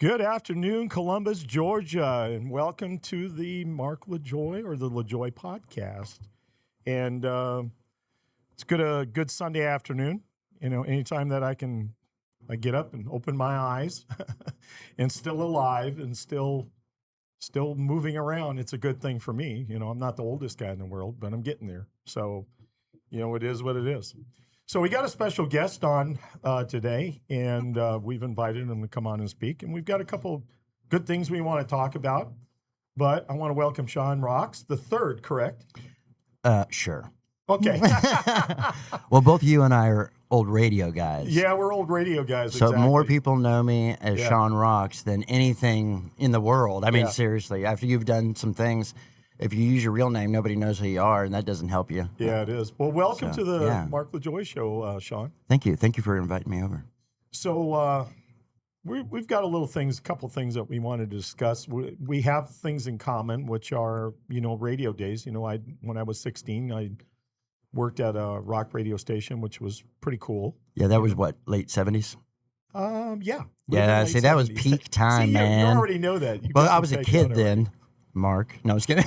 Good afternoon, Columbus, Georgia, and welcome to the Mark LaJoy or the LaJoy podcast. And it's a good Sunday afternoon. You know, anytime that I get up and open my eyes and still alive and still moving around, it's a good thing for me. You know, I'm not the oldest guy in the world, but I'm getting there. So, you know, it is what it is. So we got a special guest on today, and we've invited him to come on and speak. And we've got a couple good things we want to talk about. But I want to welcome Sean Rocks, the third, correct? Sure. Okay. Well, both you and I are old radio guys. Yeah, we're old radio guys. So exactly. more people know me as Sean Rocks than anything in the world. I mean, seriously, after you've done some things, if you use your real name, nobody knows who you are, and that doesn't help you. Yeah, it is. Well, welcome to the Mark LaJoy Show, Sean. Thank you. Thank you for inviting me over. So we've got a couple things that we wanted to discuss. We have things in common, which are, you know, radio days. You know, when I was 16, I worked at a rock radio station, which was pretty cool. Yeah, that was what, late 70s? Yeah. Yeah, see, that was peak time, see, man. You already know that. Well, I was a kid then, Mark. No, I was kidding.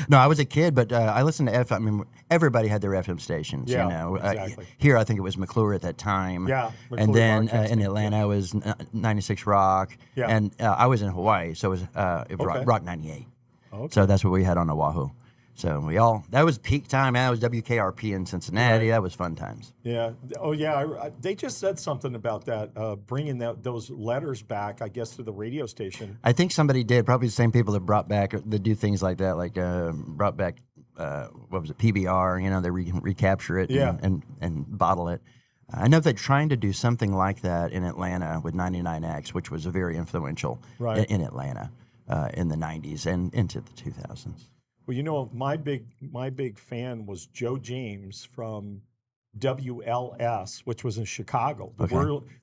No, I was a kid, but I listened to FM. I mean, everybody had their FM stations, Yeah, you know. exactly. Here, I think it was McClure at that time. Yeah, And McClure then Broadcasting, in Atlanta, it was 96 Rock. Yeah. And I was in Hawaii, so it was Okay. Rock 98. Okay. So that's what we had on Oahu. So that was peak time, man. That was WKRP in Cincinnati. Right. That was fun times. Yeah. Oh, yeah. They just said something about that, bringing those letters back, I guess, to the radio station. I think somebody did. Probably the same people that do things like that, like brought back, what was it, PBR, you know, they recapture it and bottle it. I know they're trying to do something like that in Atlanta with 99X, which was very influential in Atlanta in the 90s and into the 2000s. Well, you know, my big fan was Joe James from WLS, which was in Chicago.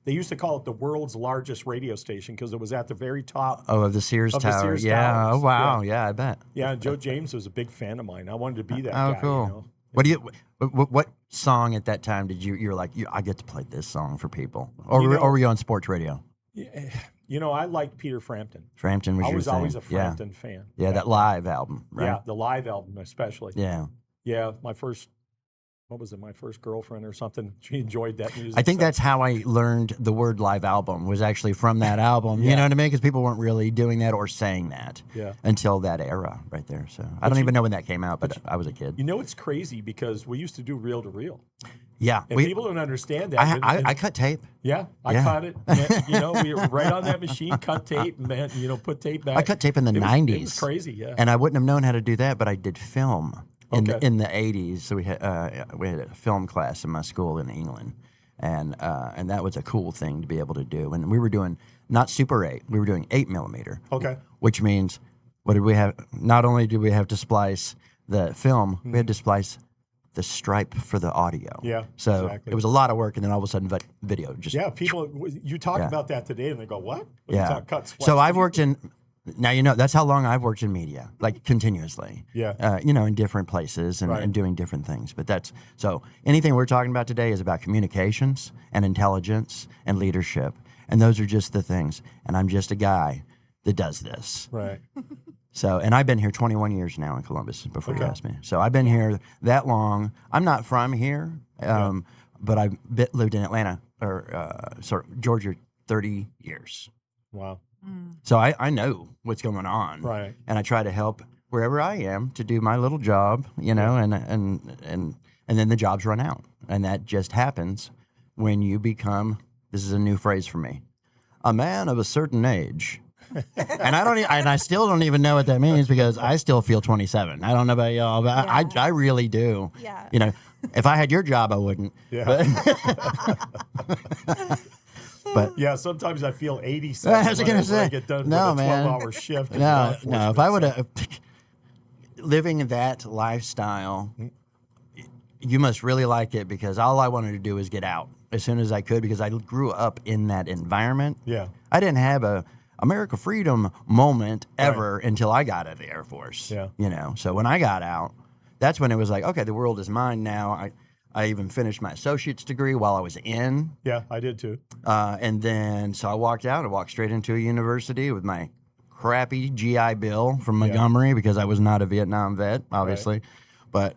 They used to call it the world's largest radio station because it was at the very top. Oh, of the Sears of Tower. The Sears yeah. Towers. Oh, wow. Yeah, I bet. Yeah, Joe James was a big fan of mine. I wanted to be that guy. Oh, cool. You know? What song at that time did you're like, I get to play this song for people? Or were you on sports radio? You know, I liked Peter Frampton. Frampton was I your was thing. always a Frampton fan. Yeah, that live album, right? Yeah, the live album especially. Yeah. Yeah, my first girlfriend or something, she enjoyed that music. I think that's how I learned the word live album was actually from that album. You know what I mean? Because people weren't really doing that or saying that until that era right there. So I don't even know when that came out, but I was a kid. You know, it's crazy because we used to do reel to reel. Yeah. And people don't understand that. I cut tape. Yeah, I cut it. And, you know, we were right on that machine, cut tape, and you know, put tape back. I cut tape in the 90s. It was crazy, yeah. And I wouldn't have known how to do that, but I did film in the 80s. So we had a film class in my school in England, and that was a cool thing to be able to do. And we were doing not Super 8, we were doing 8 millimeter. Okay. Which means, what did we have? Not only did we have to splice the film, we had to splice the stripe for the audio. Yeah, so exactly. It was a lot of work, and then all of a sudden, video just people. You talk about that today, and they go, "What?" When you talk cuts. So I've worked in. Now you know that's how long I've worked in media, like continuously. Yeah. You know, in different places and doing different things. But that's so. Anything we're talking about today is about communications and intelligence and leadership, and those are just the things. And I'm just a guy that does this. Right. So, and I've been here 21 years now in Columbus before you asked me. So I've been here that long. I'm not from here, but I've lived in Atlanta or Georgia 30 years. Wow. So I know what's going on. Right. And I try to help wherever I am to do my little job, you know, and then the jobs run out. And that just happens when you become, this is a new phrase for me, a man of a certain age. And I still don't even know what that means because I still feel 27. I don't know about y'all, but I really do. Yeah. You know, if I had your job, I wouldn't. Yeah. But yeah, sometimes I feel 87 I was gonna say, when I get done with a 12-hour shift. No. If I would have living that lifestyle, you must really like it because all I wanted to do was get out as soon as I could because I grew up in that environment. Yeah. I didn't have a America Freedom moment ever until I got out of the Air Force. Yeah. You know, so when I got out, that's when it was like, okay, the world is mine now. I even finished my associate's degree while I was in. Yeah, I did too. And then, so I walked out. I walked straight into a university with my crappy GI Bill from Montgomery because I was not a Vietnam vet, obviously. But,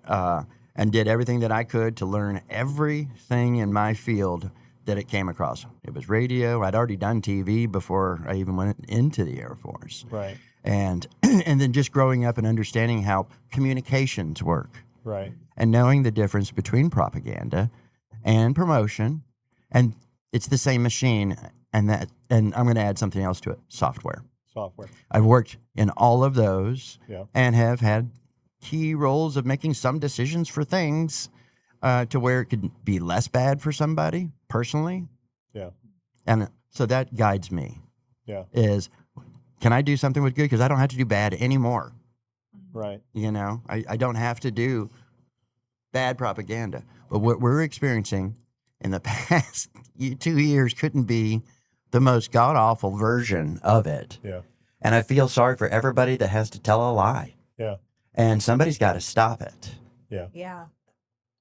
and did everything that I could to learn everything in my field that it came across. It was radio. I'd already done TV before I even went into the Air Force. Right. And, and then just growing up and understanding how communications work. Right. And knowing the difference between propaganda and promotion, and it's the same machine, and I'm going to add something else to it: software. Software. I've worked in all of those, Yeah. and have had key roles of making some decisions for things to where it could be less bad for somebody personally, Yeah. and so that guides me. Yeah. Is, can I do something with good? Because I don't have to do bad anymore. Right. You know, I don't have to do bad propaganda. But what we're experiencing in the past 2 years couldn't be the most god-awful version of it. Yeah. And I feel sorry for everybody that has to tell a lie. Yeah. And somebody's got to stop it. Yeah. Yeah.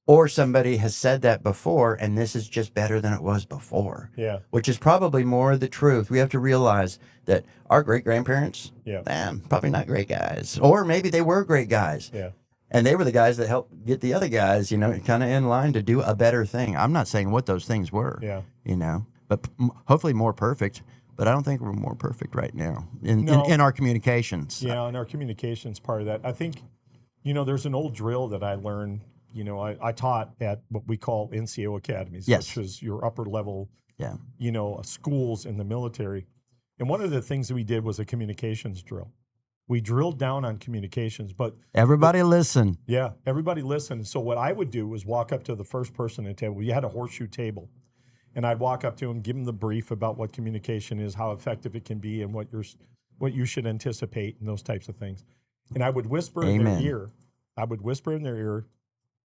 Or somebody has said that before, and this is just better than it was before. Yeah. Which is probably more the truth. We have to realize that our great-grandparents, Yeah. probably not great guys. Or maybe they were great guys. Yeah. And they were the guys that helped get the other guys, you know, kind of in line to do a better thing. I'm not saying what those things were, Yeah. you know, but hopefully more perfect. But I don't think we're more perfect right now in No. in our communications. Yeah, and our communications part of that. I think, you know, there's an old drill that I learned. You know, I taught at what we call NCO academies, Yes. which is your upper level, Yeah. you know, schools in the military. And one of the things that we did was a communications drill. We drilled down on communications, but Everybody listen. yeah, everybody listened. So what I would do was walk up to the first person at the table. We had a horseshoe table. And I'd walk up to him, give him the brief about what communication is, how effective it can be, and what you should anticipate, and those types of things. And I would whisper in their Amen. ear. I would whisper in their ear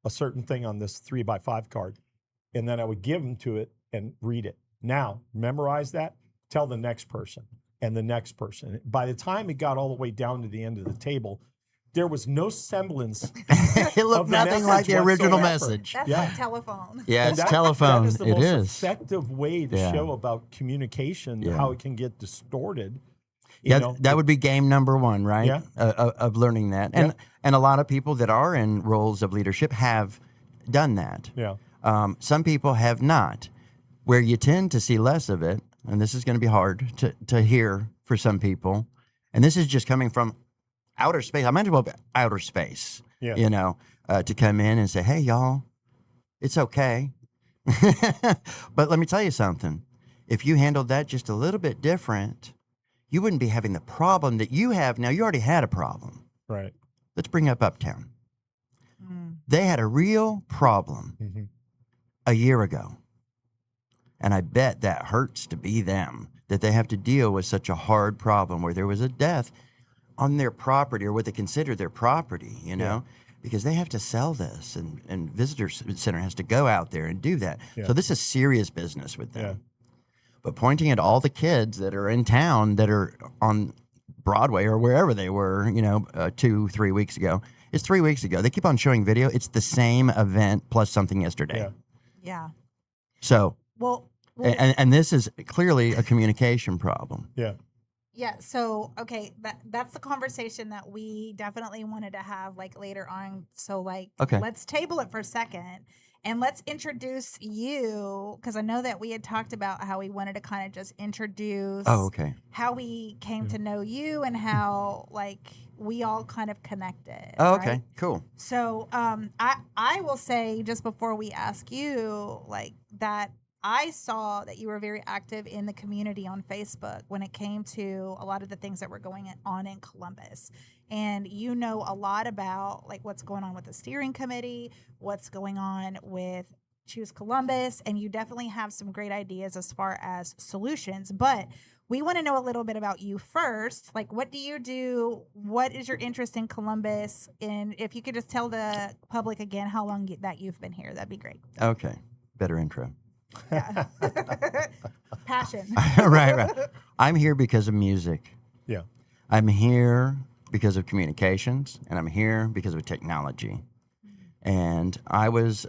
a certain thing on this 3x5 card, and then I would give them to it and read it. Now, memorize that. Tell the next person and the next person. By the time it got all the way down to the end of the table, there was no semblance. It looked Of the nothing like message the original whatsoever. message. That's Yeah. like telephone. Yeah, And it's that- telephone. That is the It most is. effective way to Yeah. show about communication, Yeah. how it can get distorted. Yeah, that would be game number one, right? Yeah. Of learning that, and a lot of people that are in roles of leadership have done that. Yeah. Some people have not. Where you tend to see less of it, and this is going to be hard to hear for some people, and this is just coming from outer space. I might as well be outer space, Yeah. you know, to come in and say, "Hey, y'all, it's okay." But let me tell you something. If you handled that just a little bit different, you wouldn't be having the problem that you have now. You already had a problem. Right. Let's bring up Uptown. They had a real problem Mm-hmm. a year ago. And I bet that hurts to be them, that they have to deal with such a hard problem where there was a death on their property or what they consider their property, you know, because they have to sell this and visitor center has to go out there and do that. Yeah. So this is serious business with them. Yeah. But pointing at all the kids that are in town that are on Broadway or wherever they were, you know, 2-3 weeks ago. It's 3 weeks ago. They keep on showing video. It's the same event plus something yesterday. Yeah. Yeah. So, Well, and this is clearly a communication problem. Yeah. yeah. So, okay, that's the conversation that we definitely wanted to have like later on. So, like, Okay. let's table it for a second and let's introduce you because I know that we had talked about how we wanted to kind of just introduce Oh, okay. how we came to know you and how like we all kind of connected. Oh, okay. right? Cool. So I will say just before we ask you like that I saw that you were very active in the community on Facebook when it came to a lot of the things that were going on in Columbus. And you know a lot about like what's going on with the steering committee, what's going on with Choose Columbus, and you definitely have some great ideas as far as solutions. But we want to know a little bit about you first. Like, what do you do? What is your interest in Columbus? And if you could just tell the public again how long that you've been here, that'd be great. Okay. Better intro. Yeah. Passion. right. I'm here because of music. Yeah. I'm here because of communications, and I'm here because of technology. And I was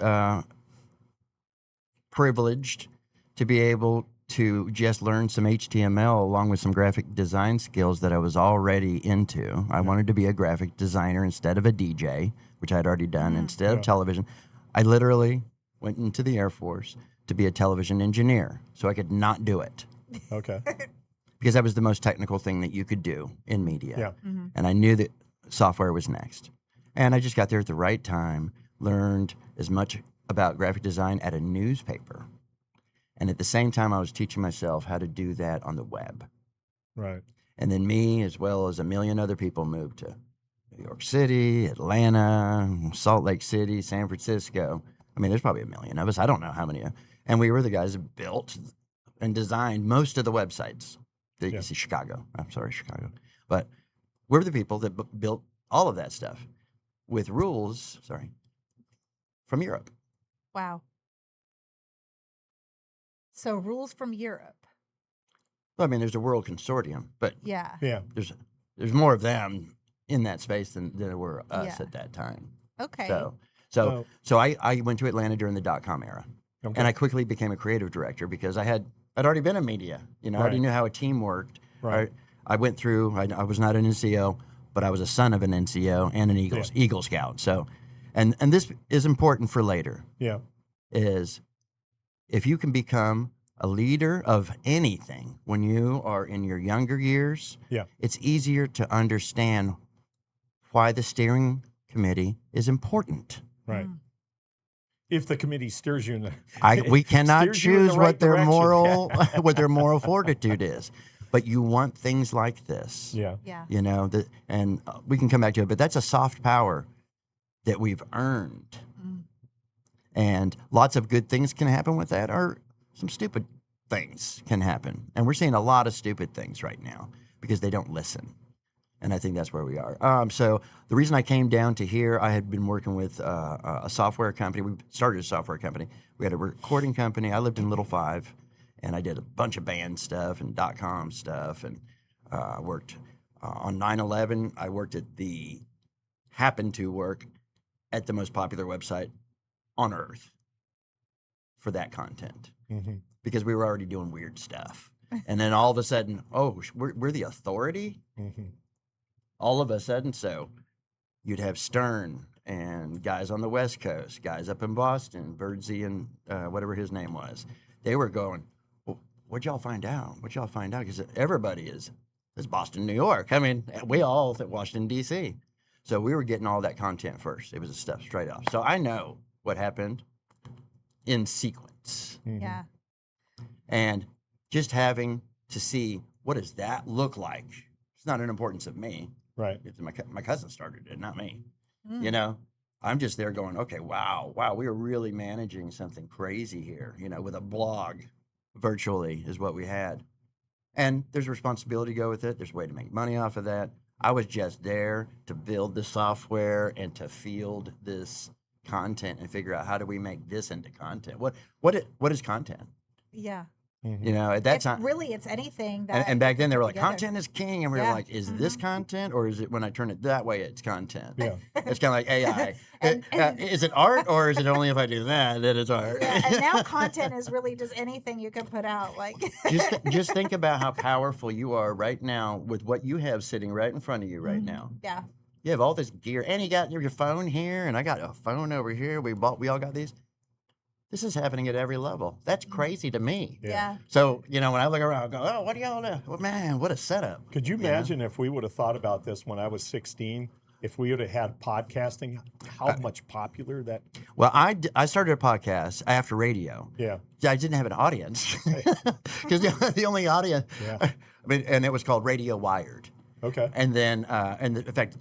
privileged to be able to just learn some HTML along with some graphic design skills that I was already into. I wanted to be a graphic designer instead of a DJ, which I had already done, instead of television. I literally went into the Air Force to be a television engineer so I could not do it Okay. because that was the most technical thing that you could do in media. Yeah. And I knew that software was next. And I just got there at the right time, learned as much about graphic design at a newspaper. And at the same time, I was teaching myself how to do that on the web. Right. And then me, as well as a million other people, moved to New York City, Atlanta, Salt Lake City, San Francisco. I mean, there's probably a million of us. I don't know how many. And we were the guys that built and designed most of the websites. You see Chicago. I'm sorry, Chicago. But we're the people that built all of that stuff with rules, from Europe. Wow. So rules from Europe. Well, I mean, there's a world consortium, but Yeah. Yeah. there's more of them in that space than there were us Yeah. at that time. Okay. So I went to Atlanta during the .com era, Okay. and I quickly became a creative director because I'd already been in media. You know, I already Right. knew how a team worked. Right. I went through. I was not an NCO, but I was a son of an NCO and an Eagle Scout. So, and this is important for later. Yeah. Is if you can become a leader of anything when you are in your younger years, Yeah. it's easier to understand why the steering committee is important. Right. If the committee steers you in the We cannot steers you in the choose right what their direction. moral what their moral fortitude is, but you want things like this. Yeah. Yeah. You know, and we can come back to it, but that's a soft power that we've earned. And lots of good things can happen with that, or some stupid things can happen. And we're seeing a lot of stupid things right now because they don't listen. And I think that's where we are. So the reason I came down to here, I had been working with a software company. We started a software company. We had a recording company. I lived in Little Five, and I did a bunch of band stuff and .com stuff, and worked on 9/11. I happened to work at the most popular website on Earth for that content Mhm. because we were already doing weird stuff. And then all of a sudden, we're the authority? Mhm. All of a sudden, so you'd have Stern and guys on the West Coast, guys up in Boston, Birdsey and whatever his name was. They were going, well, what'd y'all find out? What'd y'all find out? Because everybody is Boston, New York. I mean, we all at Washington, D.C. So we were getting all that content first. It was stuff straight off. So I know what happened in sequence. Yeah. And just having to see what does that look like? It's not an importance of me. Right. It's my cousin started it, not me. Mm. You know, I'm just there going, okay, wow, we are really managing something crazy here. You know, with a blog, virtually is what we had, and there's a responsibility to go with it. There's a way to make money off of that. I was just there to build the software and to field this content and figure out how do we make this into content. What is content? Yeah. You know, at that time. It's anything that. And back then they were put like, together. content is king. And we were Yeah. like, is this content or is it when I turn it that way, it's content? Yeah. It's kind of like AI. And- Is it art or is it only if I do that it's art? Yeah, and now content is really just anything you can put out. Like. just think about how powerful you are right now with what you have sitting right in front of you right now. Yeah. You have all this gear and you got your phone here and I got a phone over here. We all got these. This is happening at every level. That's crazy to me. Yeah. So, you know, when I look around, I go, oh, what do y'all do? Well, man, what a setup. Could you know? imagine if we would have thought about this when I was 16? If we would have had podcasting, how much popular that? Well, I started a podcast after radio. Yeah. I didn't have an audience because the only audience, Yeah. I mean, and it was called Radio Wired. Okay. And then, in fact,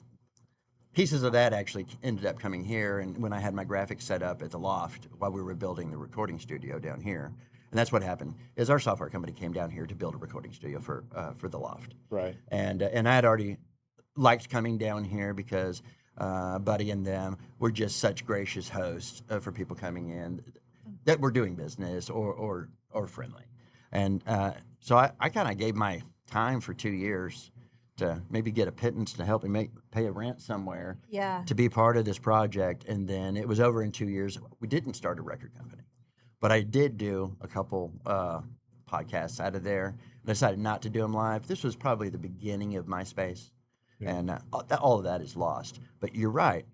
pieces of that actually ended up coming here. And when I had my graphics set up at the loft while we were building the recording studio down here, and that's what happened is our software company came down here to build a recording studio for the loft. Right. And I had already liked coming down here because Buddy and them were just such gracious hosts for people coming in that were doing business or friendly. And so I kind of gave my time for 2 years to maybe get a pittance to help me pay a rent somewhere Yeah. to be part of this project. And then it was over in 2 years. We didn't start a record company. But I did do a couple podcasts out of there. I decided not to do them live. This was probably the beginning of MySpace, Yeah. and all of that is lost. But you're right.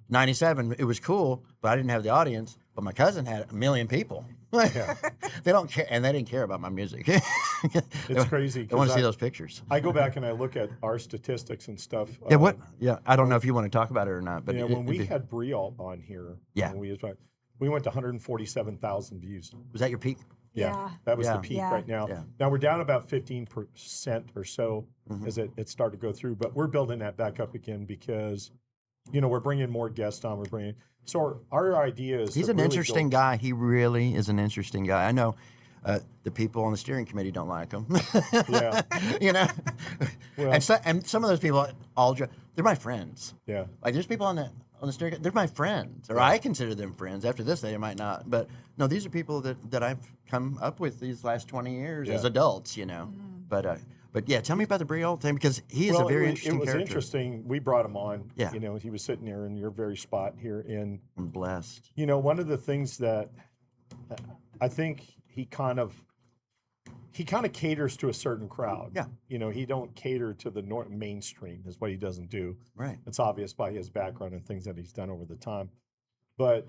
97, it was cool, but I didn't have the audience. But my cousin had 1 million people. Yeah. They don't care, and they didn't care about my music. It's crazy. I want 'cause to see those pictures. I go back and I look at our statistics and stuff. Yeah, what? Yeah, I don't know if you want to talk about it or not, but Yeah, when we had Brialt on here, Yeah. when we went to 147,000 views. was that your peak? Yeah. That was Yeah. the peak Yeah. right now. Yeah. Now we're down about 15% or so Mhm. as it started to go through, but we're building that back up again because, we're bringing more guests on. So our idea is He's to an really interesting guy. He really is an interesting guy. I know the people on the steering committee don't like him. Yeah. you know, Well- and some of those people, they're my friends. Yeah. Like there's people on the steering, they're my friends, or I consider them friends. After this, they might not. But no, these are people that I've come up with these last 20 years as Yeah. adults. But yeah, tell me about the Brialt thing because he is a very interesting it was character. interesting. We brought him on. Yeah. He was sitting there in your very spot here. And, I'm blessed. one of the things that I think he kind of caters to a certain crowd. Yeah. He don't cater to the mainstream is what he doesn't do. Right. It's obvious by his background and things that he's done over the time. But,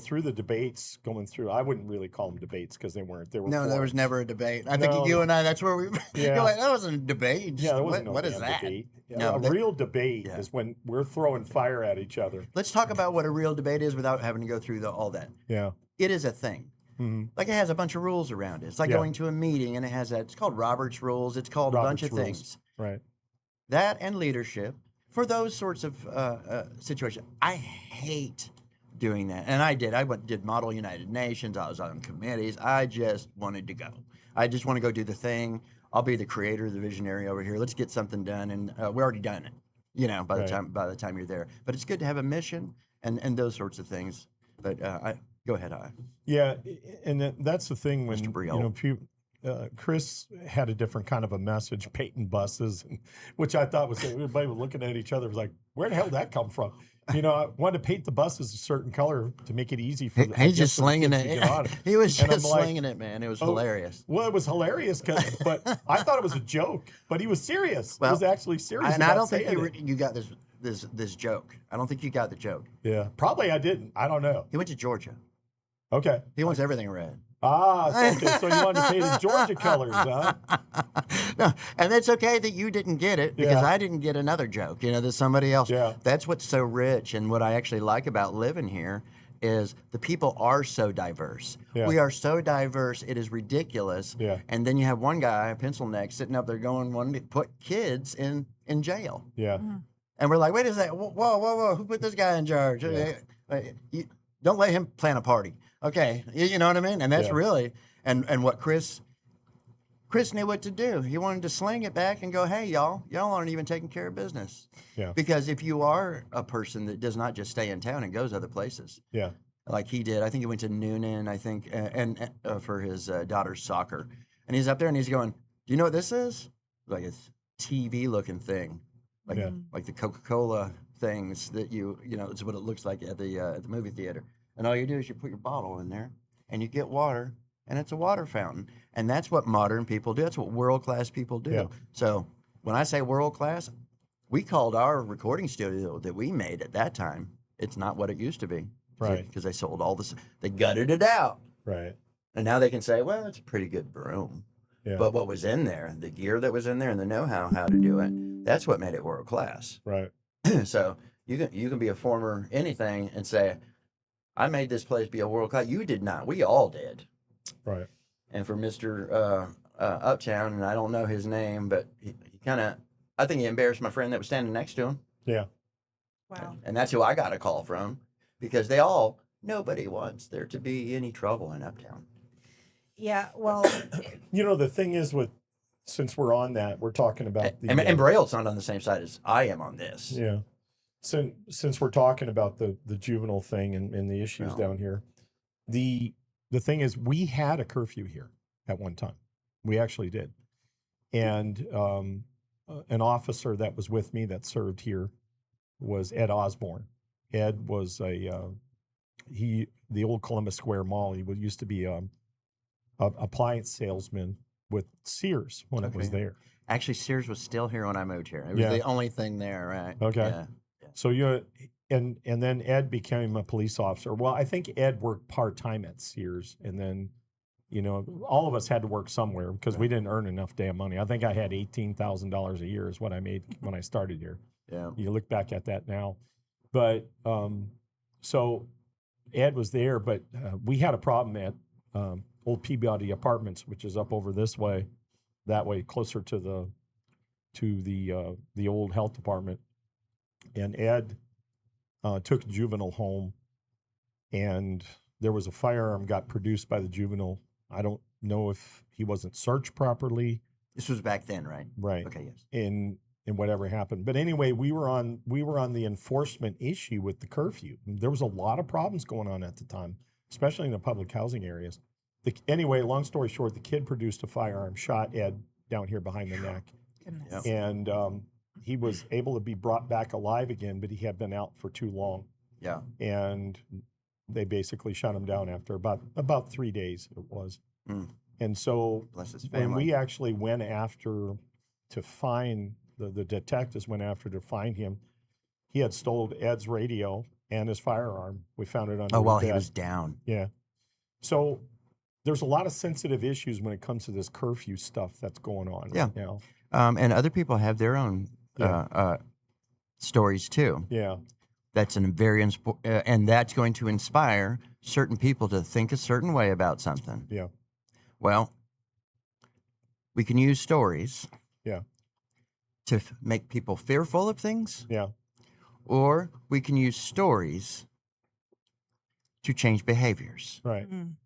through the debates going through, I wouldn't really call them debates because they weren't. They were No, there was forums. never a debate. I No. think you and I, that's where we, Yeah. you're like, that wasn't a debate. Yeah, there wasn't no what is damn that? debate. Yeah, No, a that- real debate Yeah. is when we're throwing fire at each other. Let's talk about what a real debate is without having to go through all that. Yeah. It is a thing. hmm Like it has a bunch of rules around it. It's like Yeah. going to a meeting and it has that. It's called Robert's Rules. It's called a bunch Robert's of rules. things. Right. That and leadership for those sorts of situations. I hate doing that, and I did. Did Model United Nations. I was on committees. I just wanted to go. I just want to go do the thing. I'll be the creator, the visionary over here. Let's get something done, and we're already done it. By Right. the time you're there. But it's good to have a mission and those sorts of things. But go ahead, Yeah, and that's the thing when Mr. Brialt. Chris had a different kind of a message, painting buses, which I thought was everybody was looking at each other was like, where the hell did that come from? I wanted to paint the buses a certain color to make it easy for. He's just slinging kids to it. get on it. He was And I'm just like, slinging it, man. It was oh, hilarious. Well, it was hilarious, but I thought it was a joke, but he was serious. Well, he was actually serious. And I about don't think saying it. you got this joke. I don't think you got the joke. Yeah, probably I didn't. I don't know. He went to Georgia. Okay. He wants everything red. So you wanted to paint in Georgia colors, huh? No, and it's okay that you didn't get it because Yeah. I didn't get another joke. That somebody else. Yeah. That's what's so rich, and what I actually like about living here is the people are so diverse. Yeah. We are so diverse, it is ridiculous. Yeah. And then you have one guy, a pencil neck, sitting up there going, wanting to put kids in jail. Yeah. And we're like, wait a second, whoa, who put this guy in charge? Yeah. Don't let him plan a party. Okay, you know what I mean? And that's Yeah. really, and what Chris knew what to do. He wanted to sling it back and go, hey, y'all aren't even taking care of business. Yeah. Because if you are a person that does not just stay in town and goes other places, Yeah. like he did, I think he went to Noonan, I think, and for his daughter's soccer. And he's up there and he's going, do you know what this is? Like a TV looking thing. Like, Yeah. like the Coca-Cola things that it's what it looks like at the movie theater. And all you do is you put your bottle in there and you get water and it's a water fountain. And that's what modern people do. That's what world-class people do. Yeah. So when I say world-class, we called our recording studio that we made at that time, it's not what it used to be. Right. Because they sold all this, they gutted it out. Right. And now they can say, well, it's a pretty good room. Yeah. But what was in there, the gear that was in there and the know-how how to do it, that's what made it world-class. Right. So you can be a former anything and say, I made this place be a world class. You did not. We all did. Right. And for Mr. Uptown, and I don't know his name, but he kind of, I think he embarrassed my friend that was standing next to him. Yeah. Wow. And that's who I got a call from because nobody wants there to be any trouble in Uptown. Yeah. Well, The thing is since we're on that, we're talking about the And Braille's not on the same side as I am on this. yeah. So since we're talking about the juvenile thing and the issues Yeah. down here, the thing is we had a curfew here at one time. We actually did. And an officer that was with me that served here was Ed Osborne. Ed was the old Columbus Square Mall. He used to be a appliance salesman with Sears when it was Okay. there. Actually, Sears was still here when I moved here. It was Yeah. the only thing there, right? Okay. Yeah. So and then Ed became a police officer. Well, I think Ed worked part-time at Sears, and then all of us had to work somewhere because we didn't earn enough damn money. I think I had $18,000 a year is what I made when I started here. Yeah. You look back at that now, but so Ed was there, but we had a problem at old Peabody Apartments, which is up over this way, that way, closer to the old health department. And Ed took a juvenile home, and there was a firearm got produced by the juvenile. I don't know if he wasn't searched properly. This was back then, right? Right. Okay, yes. And whatever happened. But anyway, we were on the enforcement issue with the curfew. There was a lot of problems going on at the time, especially in the public housing areas. Anyway, long story short, the kid produced a firearm, shot Ed down here behind the neck. Goodness. Yep. And he was able to be brought back alive again, but he had been out for too long. Yeah. And they basically shut him down after about 3 days it was. Mm. And so Bless his when family. we actually went after to find the detectives went after to find him, he had stolen Ed's radio and his firearm. We found it under Oh, his while he bed. was down. Yeah. So there's a lot of sensitive issues when it comes to this curfew stuff that's going on Yeah. right now. And other people have their own stories too. Yeah. That's and that's going to inspire certain people to think a certain way about something. Yeah. Well, we can use stories. Yeah. To make people fearful of things, Yeah. or we can use stories to change behaviors. Right. Mm.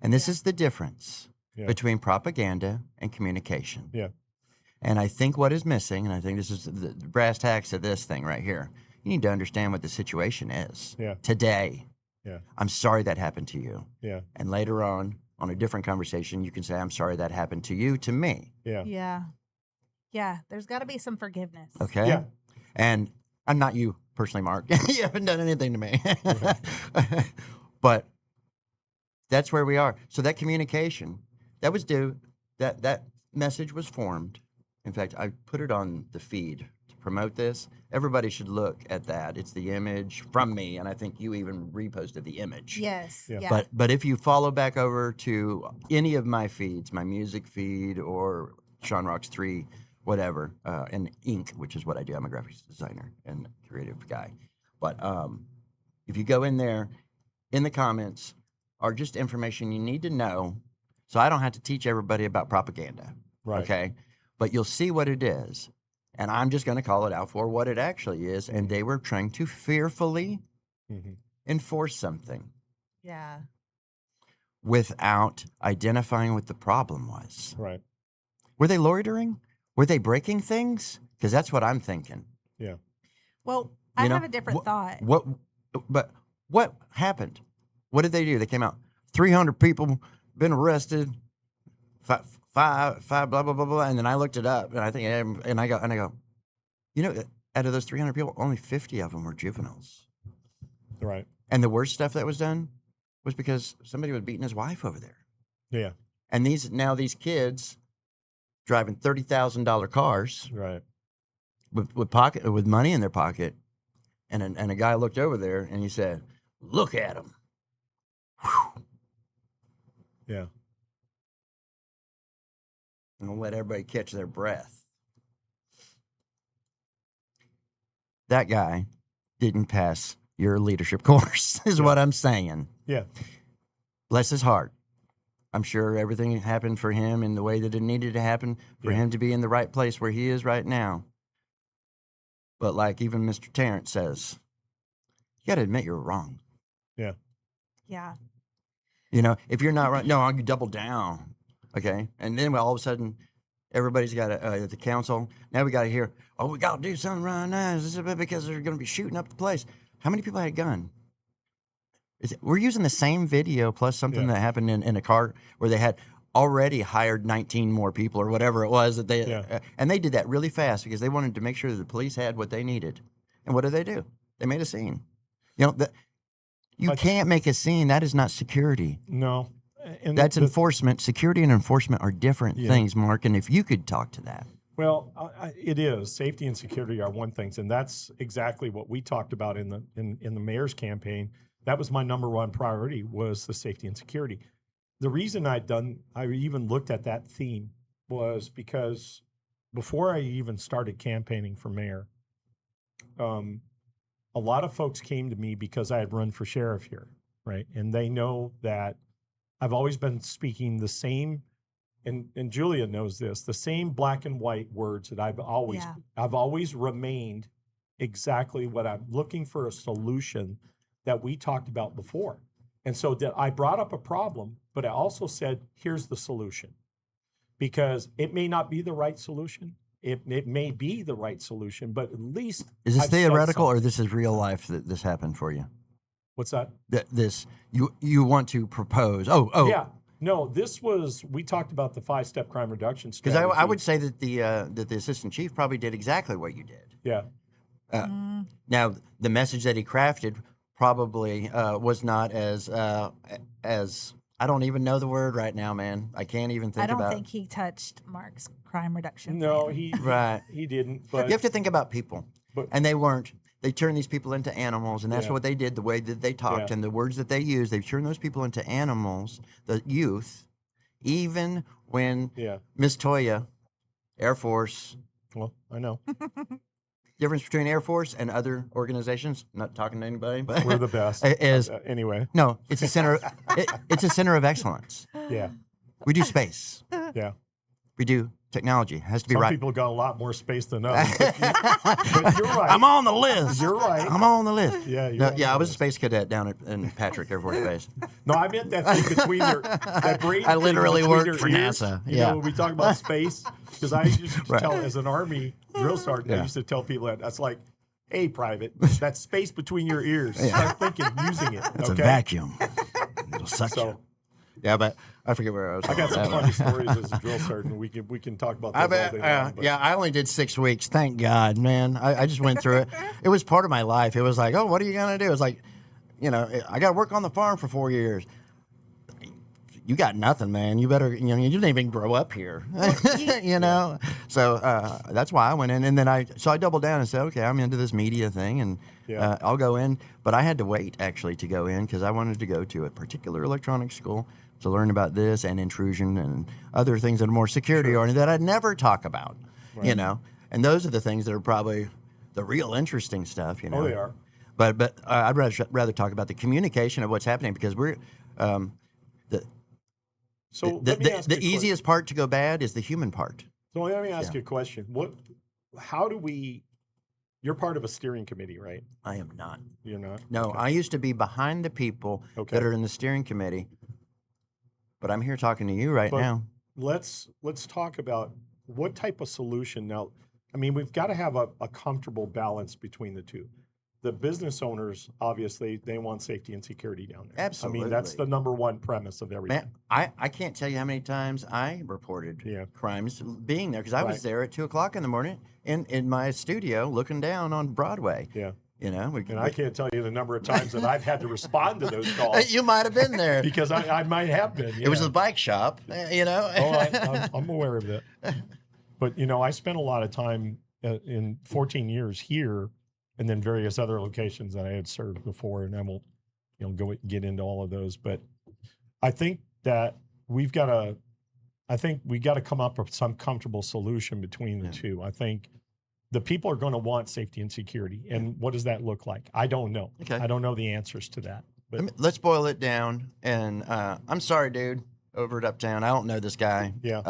And this Yeah. is the difference Yeah. between propaganda and communication. Yeah. And I think what is missing, and I think this is the brass tacks of this thing right here, you need to understand what the situation is Yeah. today. Yeah. I'm sorry that happened to you. Yeah. And later on a different conversation, you can say, I'm sorry that happened to you, to me. Yeah. Yeah. Yeah. There's got to be some forgiveness. Okay? Yeah. And I'm not you personally, Mark. You haven't done anything to me. But that's where we are. So that communication, that was due, that message was formed. In fact, I put it on the feed to promote this. Everybody should look at that. It's the image from me, and I think you even reposted the image. Yes. Yeah. Yeah. But if you follow back over to any of my feeds, my music feed or Sean Rocks 3, whatever, and Inc., which is what I do. I'm a graphics designer and creative guy. But if you go in there, in the comments are just information you need to know, so I don't have to teach everybody about propaganda. Right. Okay? But you'll see what it is. And I'm just going to call it out for what it actually is. And they were trying to fearfully Mhm. enforce something Yeah. without identifying what the problem was. Right. Were they loitering? Were they breaking things? Because that's what I'm thinking. Yeah. Well, I You know, have a different thought. But what happened? What did they do? They came out. 300 people been arrested. Five, blah blah blah blah. And then I looked it up, and I think, and I go, you know, out of those 300 people, only 50 of them were juveniles. Right. And the worst stuff that was done was because somebody was beating his wife over there. Yeah. And these kids driving $30,000 cars Right. with money in their pocket, and a guy looked over there and he said, "Look at him." Yeah. And I'll let everybody catch their breath. That guy didn't pass your leadership course, is what I'm saying. Yeah. Bless his heart. I'm sure everything happened for him in the way that it needed to happen for Yeah. him to be in the right place where he is right now. But like even Mr. Terrence says, you got to admit you're wrong. Yeah. Yeah. You know, if you're not right, no, you double down. Okay. And then all of a sudden, everybody's got the council. Now we got to hear, oh, we got to do something right now because they're going to be shooting up the place. How many people had a gun? We're using the same video plus something Yeah. that happened in a car where they had already hired 19 more people or whatever it was that they, Yeah. and they did that really fast because they wanted to make sure that the police had what they needed. And what did? They made a scene. You know, You can't make a scene. That is not security. No. And That's enforcement. Security and enforcement are different things, Mark. And if you could talk to that. Well, it is. Safety and security are one thing, and that's exactly what we talked about in the mayor's campaign. That was my number one priority, was the safety and security. The reason I even looked at that theme was because before I even started campaigning for mayor, a lot of folks came to me because I had run for sheriff here, right? And they know that I've always been speaking the same, and Julia knows this, the same black and white words that I've always remained exactly what I'm looking for, a solution that we talked about before. And so that I brought up a problem, but I also said, here's the solution. Because it may not be the right solution. It may be the right solution, but at least Is this I've said theoretical or something. this is real life that this happened for you? What's that? This you want to propose? Oh, Yeah. No, this was, we talked about the 5-step crime reduction Because strategy. I would say that the assistant chief probably did exactly what you did. Yeah. Now, the message that he crafted probably was not as I don't even know the word right now, man. I can't even think I don't about think he touched Mark's crime reduction. No, plan. Right. he didn't. But You have to think about people. But- And they weren't. They turned these people into animals, and that's Yeah. what they did, the way that they talked Yeah. and the words that they used. They've turned those people into animals, the youth, even when yeah. Miss Toya, Air Force, Well, I know. difference between Air Force and other organizations, not talking to anybody, but We're the best. is Anyway. no, it's a center. It's a center of excellence. Yeah. We do space. Yeah. We do technology. It has to be Some right. people got a lot more space than others. But you're right. I'm on the list. You're right. I'm on the list. Yeah, you're No, on yeah. the I was a list. space cadet down in Patrick Air Force Base. No, I meant that thing between that brain. I thing literally between worked your for ears. NASA. You Yeah. know, when we talk about space, because I used to Right. tell, as an Army drill sergeant, I Yeah. used to tell people that's like, hey, private, that space between your ears. Start thinking, using it. It's okay? a vacuum. It'll suck you. So Yeah, but I forget where I was. I got some funny stories as a drill sergeant. We can talk about those I all bet, day long. But yeah, I only did 6 weeks. Thank God, man. I just went through it. It was part of my life. It was like, oh, what are you going to do? It's like, I got to work on the farm for 4 years. You got nothing, man. You better, you didn't even grow up here, So that's why I went in. And then I doubled down and said, okay, I'm into this media thing and Yeah. I'll go in. But I had to wait actually to go in because I wanted to go to a particular electronics school to learn about this and intrusion and other things that are more security oriented that I'd never talk about, And those are the things that are probably the real interesting stuff, Oh, they are. But I'd rather talk about the communication of what's happening because we're So let me ask you a the easiest part to go bad is the human part. So let me ask you a question. How do we? You're part of a steering committee, right? I am not. You're not. No, Okay. I used to be behind the people Okay. that are in the steering committee, but I'm here talking to you right But now. Let's talk about what type of solution now. I mean, we've got to have a comfortable balance between the two. The business owners, obviously, they want safety and security down there. I mean, that's Absolutely. the number one premise of everything. Man, I can't tell you how many times I reported Yeah. crimes being there because I was Right. there at 2:00 in the morning in my studio looking down on Broadway. Yeah. And I can't tell you the number of times that I've had to respond to those calls you might have been there. because I might have been. It was yeah. the bike shop, Oh, I'm aware of it. But, I spent a lot of time in 14 years here and then various other locations that I had served before, and I won't, get into all of those. But I think that we got to come up with some comfortable solution between the two. I think the people are going to want safety and security. And what does that look like? I don't know. Okay. I don't know the answers to that. But Let's boil it down. And I'm sorry, dude, over at Uptown. I don't know this guy. yeah,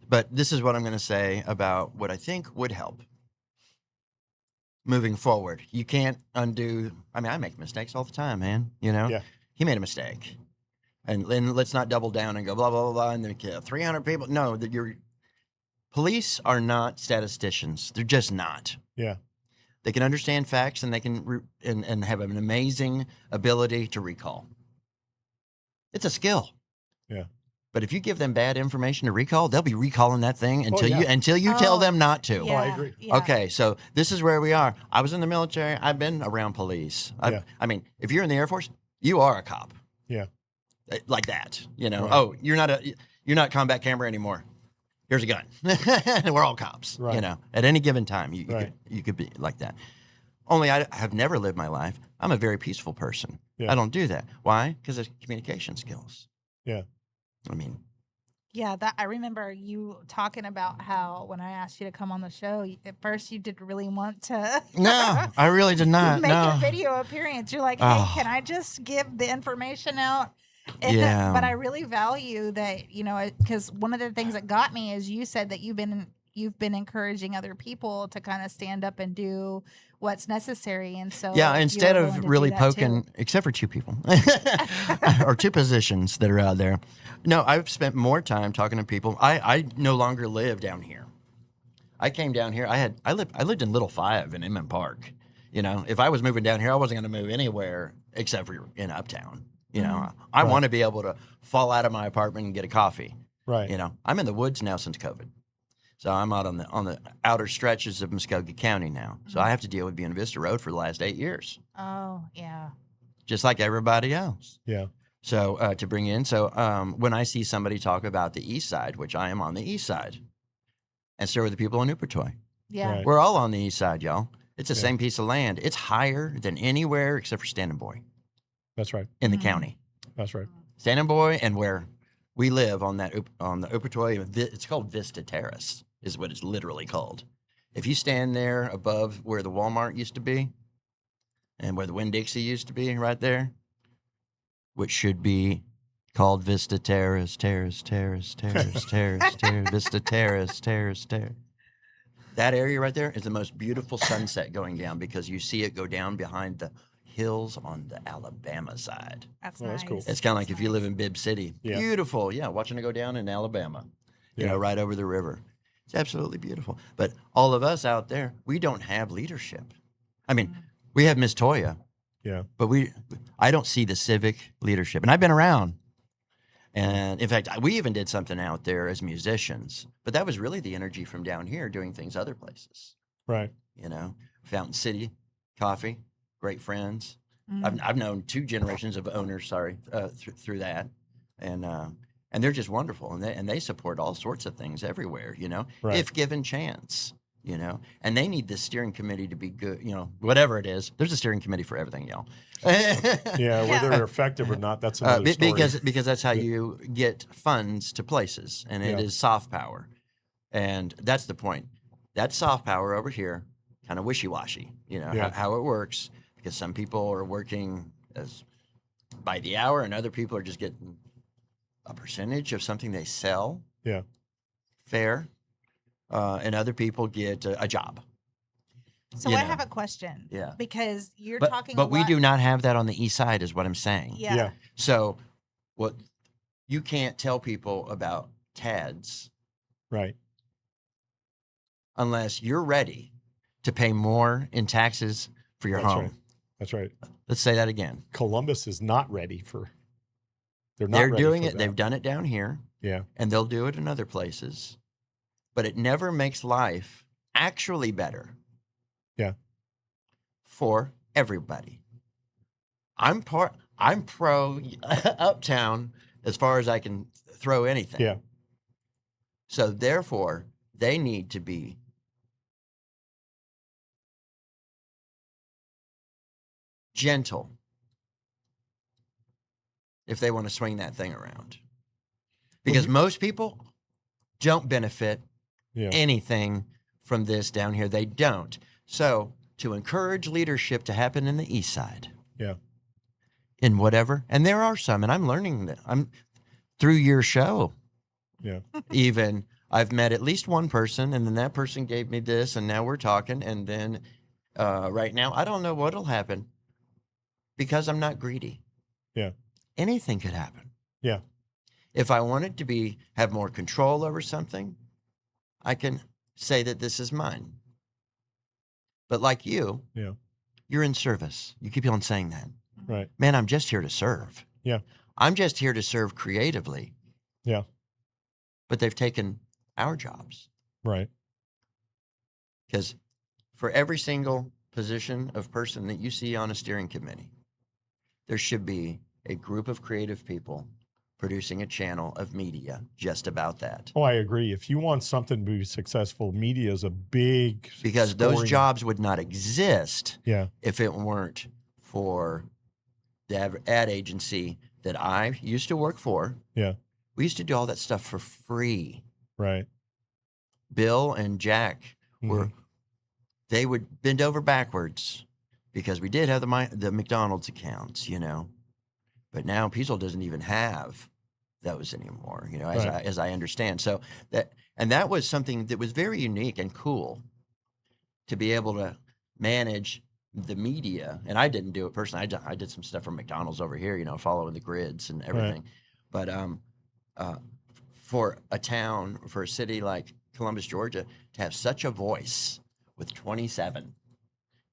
But this is what I'm going to say about what I think would help moving forward. You can't undo. I mean, I make mistakes all the time, man. Yeah. He made a mistake, and let's not double down and go blah blah blah blah. And then 300 people. No, that your police are not statisticians. They're just not. yeah, They can understand facts and they can and have an amazing ability to recall. It's a skill. yeah. But if you give them bad information to recall, they'll be recalling that thing until you tell Oh, them not to. Yeah, I agree. yeah. Okay, so this is where we are. I was in the military. I've been around police. Yeah. I mean, if you're in the Air Force, you are a cop. Yeah. Like that, you know. Right. Oh, you're not combat camera anymore. Here's a gun. We're all cops. Right. You know, at any given time, Right. you could be like that. Only I have never lived my life. I'm a very peaceful person. Yeah. I don't do that. Why? Because of communication skills. Yeah. I mean, Yeah, that I remember you talking about how when I asked you to come on the show, at first you didn't really want to no, I really did not. make No. a video appearance. You're like, hey, Oh. can I just give the information out? And, Yeah. But I really value that, you know, because one of the things that got me is you said that you've been encouraging other people to kind of stand up and do what's necessary, and so Yeah, you instead were of willing to really do that too. poking, except for two people or two positions that are out there. No, I've spent more time talking to people. I no longer live down here. I came down here. I lived in Little Five in Inman Park. You know, if I was moving down here, I wasn't going to move anywhere except for in Uptown. You know, I want to be able to fall out of my apartment and get a coffee. Right. You know, I'm in the woods now since COVID. So I'm out on the outer stretches of Muskogee County now. So I have to deal with Buena Vista Road for the last 8 years, Oh yeah, just like everybody else. Yeah. So to bring in, when I see somebody talk about the east side, which I am on the east side, and so are the people in Upertoy. yeah. Right. We're all on the east side, y'all. It's the Yeah. same piece of land. It's higher than anywhere except for Standing Boy That's right. in the Mhm. county. That's right. Standing Boy and where we live on the Upertoy, it's called Vista Terrace, is what it's literally called. If you stand there above where the Walmart used to be and where the Winn-Dixie used to be, right there, which should be called Vista Terrace, Vista Terrace. That area right there is the most beautiful sunset going down because you see it go down behind the hills on the Alabama side. That's Oh, nice. that's cool. It's kind of like if you live in Bibb City. Yeah. Beautiful. Yeah, watching it go down in Alabama, you know, Yeah. right over the river. It's absolutely beautiful. But all of us out there, we don't have leadership. I mean, we have Miss Toya, Yeah. but I don't see the civic leadership. And I've been around. And in fact, we even did something out there as musicians, but that was really the energy from down here doing things other places. Right. You know, Fountain City, coffee, great friends. Mm. I've known 2 generations of owners, through that, and they're just wonderful, and they support all sorts of things everywhere, you know, Right. if given chance, you know, and they need the steering committee to be good, you know, whatever it is. There's a steering committee for everything, y'all. Yeah. Whether they're effective or not, that's another story. Because that's how you get funds to places, and it Yeah. is soft power, and that's the point. That soft power over here, kind of wishy-washy, you know, Yeah. how it works, because some people are working as by the hour, and other people are just getting a percentage of something they sell. Yeah. Fair, and other people get a job. So you I know. have a question. Yeah. Because you're But talking. but a we lot- do not have that on the east side, is what I'm saying. Yeah. Yeah. So, what you can't tell people about TADS Right. unless you're ready to pay more in taxes for your That's home. right. That's right. Let's say that again. Columbus is not ready for. They're not. They're ready doing for it. that. They've done it down here, Yeah. and they'll do it in other places. But it never makes life actually better. Yeah. For everybody. I'm pro Uptown as far as I can throw anything. Yeah. So therefore, they need to be gentle if they want to swing that thing around. Because most people don't benefit Yeah. anything from this down here. They don't. So to encourage leadership to happen in the east side, Yeah. in whatever, and there are some, and I'm learning that. I'm through your show. Yeah. Even I've met at least one person, and then that person gave me this, and now we're talking, and then right now I don't know what'll happen because I'm not greedy. Yeah. Anything could happen. Yeah. If I wanted to have more control over something, I can say that this is mine. But like you, Yeah. you're in service. You keep on saying that. Right. Man, I'm just here to serve. Yeah. I'm just here to serve creatively. Yeah. But they've taken our jobs. Right. Because for every single position of person that you see on a steering committee, there should be a group of creative people producing a channel of media just about that. Oh, I agree. If you want something to be successful, media is a big Because those scoring- jobs would not exist Yeah. if it weren't for the ad agency that I used to work for. Yeah. We used to do all that stuff for free. Right. Bill and Jack were, Mhm. they would bend over backwards because we did have the McDonald's accounts, you know. But now Peasel doesn't even have those anymore, you know, Right. as I understand. So that was something that was very unique and cool to be able to manage the media. And I didn't do it personally. I did some stuff for McDonald's over here, you know, following the grids and everything. But for a town, for a city like Columbus, Georgia, to have such a voice with 27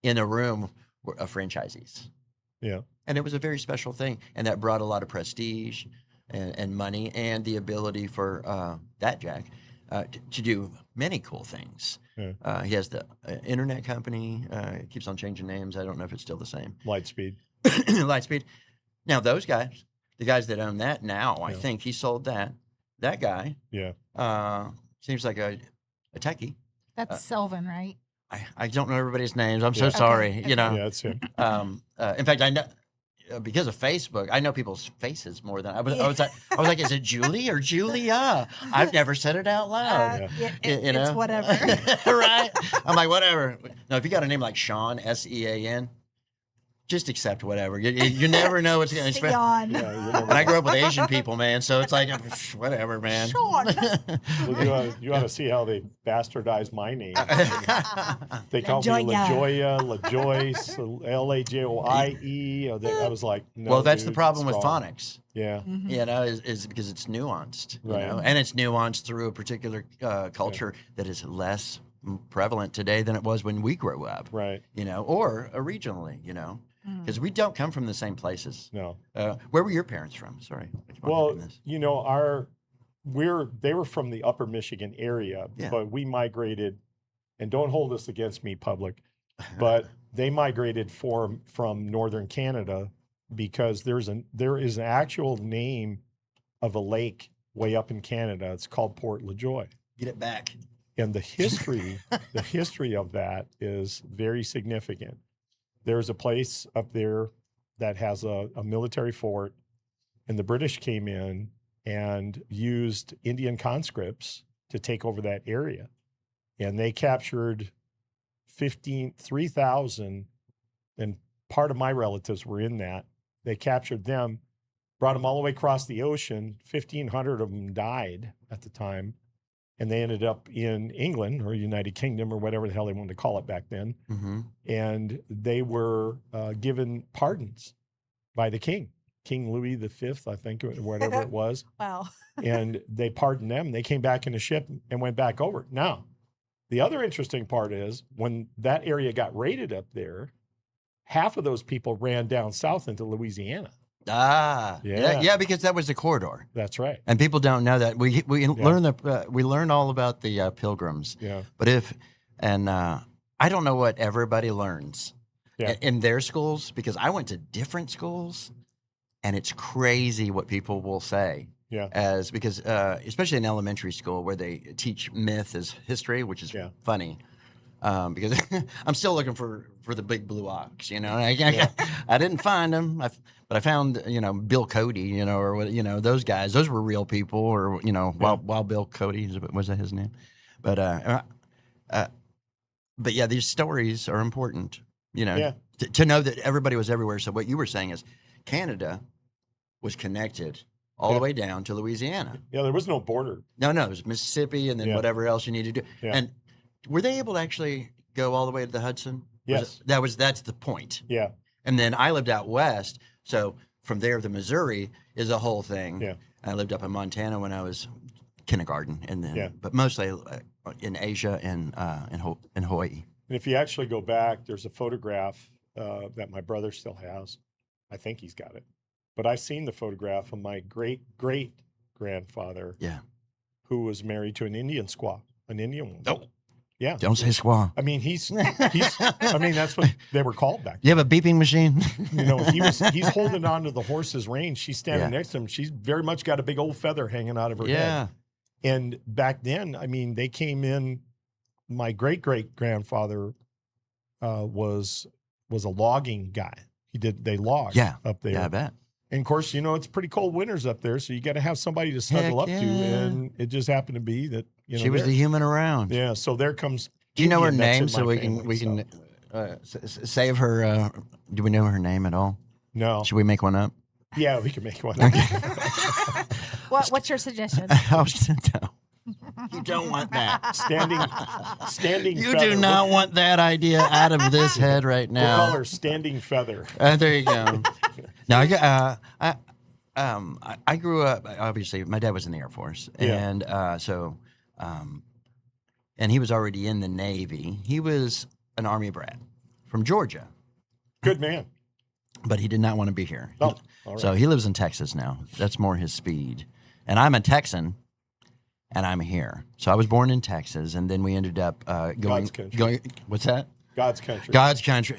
in a room of franchisees. Yeah. And it was a very special thing. And that brought a lot of prestige and money and the ability for that Jack to do many cool things. Yeah. He has the internet company. It keeps on changing names. I don't know if it's still the same. Lightspeed. Lightspeed. Now, those guys, the guys that own that now, I Yeah. think he sold that. That guy Yeah. seems like a techie. That's Sylvan, right? I don't know everybody's names. I'm so Yeah. sorry. Okay. You know, Yeah, that's it. in fact, I know because of Facebook, I know people's faces more than I was like, is it Julie or Julia? I've never said it out loud. Yeah, You know, it's whatever. right? I'm like, whatever. No, if you got a name like Sean, Sean, just accept whatever. You never know what's going to. Sion. Yeah, you never And I grew up with Asian people, man, so it's like whatever, man. Sean. Well, you ought to see how they bastardized my name. They called me LaJoya. LaJoya, LaJoyce, Lajoie. I was like, no. Well, that's the dude, problem it's with wrong. phonics. Yeah. Mhm. You know, is because it's nuanced, you Right. know, and it's nuanced through a particular culture that is less prevalent today than it was when we grew up, Right. you know, or regionally, you know, because we don't come from the same places. No. Where were your parents from? Sorry. I keep on Well, hitting this. you know, they were from the Upper Michigan area, Yeah. but we migrated, and don't hold this against me, public, but they migrated from northern Canada because there is an actual name of a lake way up in Canada. It's called Port LaJoy. Get it back. And the history of that is very significant. There's a place up there that has a military fort, and the British came in and used Indian conscripts to take over that area. And they captured 3,000, and part of my relatives were in that. They captured them, brought them all the way across the ocean. 1,500 of them died at the time. And they ended up in England or United Kingdom or whatever the hell they wanted to call it back then. Mm-hmm. And they were given pardons by the king, King Louis V, I think, or whatever it was. Wow. And they pardoned them. They came back in a ship and went back over. Now, the other interesting part is when that area got raided up there, half of those people ran down south into Louisiana. Yeah, because that was the corridor. That's right. And people don't know that we learn all about the Pilgrims. Yeah. But I don't know what everybody learns Yeah. in their schools because I went to different schools, and it's crazy what people will say. Yeah. Because especially in elementary school where they teach myth as history, which is Yeah. funny. Because I'm still looking for the big blue ox, you know. I didn't find them, but I found Bill Cody, you know, or what, you know, those guys. Those were real people, or Wild Bill Cody was that his name? But yeah, these stories are important, you know, Yeah. to know that everybody was everywhere. So what you were saying is Canada was connected all the way down to Louisiana. Yeah. There was no border. No, it was Mississippi, and then Yeah. whatever else you need to do. Yeah. And were they able to actually go all the way to the Hudson? Yes. That's the point. Yeah. And then I lived out west, so from there to Missouri is a whole thing. Yeah. I lived up in Montana when I was kindergarten, and then Yeah. but mostly in Asia and in Hawaii. And if you actually go back, there's a photograph that my brother still has. I think he's got it. But I've seen the photograph of my great grandfather Yeah. who was married to an Indian squaw, an Indian woman. Nope. Yeah. Don't say squaw. I mean, I mean, that's what they were called back You have a beeping machine? then. You know, he's holding on to the horse's rein. She's standing Yeah. next to him. She's very much got a big old feather hanging out of her head. Yeah. And back then, I mean, they came in. My great grandfather was a logging guy. They logged Yeah. up there. Yeah, I bet. And of course, you know, it's pretty cold winters up there, so you got to have somebody to snuggle Heck up to. yeah. And it just happened to be that, you know, She was there- the human around. yeah. So there comes. Do you know her Indian that's in name so my we family, can save her? Do we know her name at all? No. Should we make one up? Yeah, we can make one. What's your suggestion? I was gonna tell. You don't want that. Standing. You feather. do not want that idea out of this head right We'll call now. her Standing Feather. There you go. Now I grew up. Obviously, my dad was in the Air Force, Yeah. and and he was already in the Navy. He was an Army brat from Georgia, Good man. but he did not want to be here. Oh, all right. So he lives in Texas now. That's more his speed. And I'm a Texan, and I'm here. So I was born in Texas, and then we ended up God's country. What's that? God's country. God's country.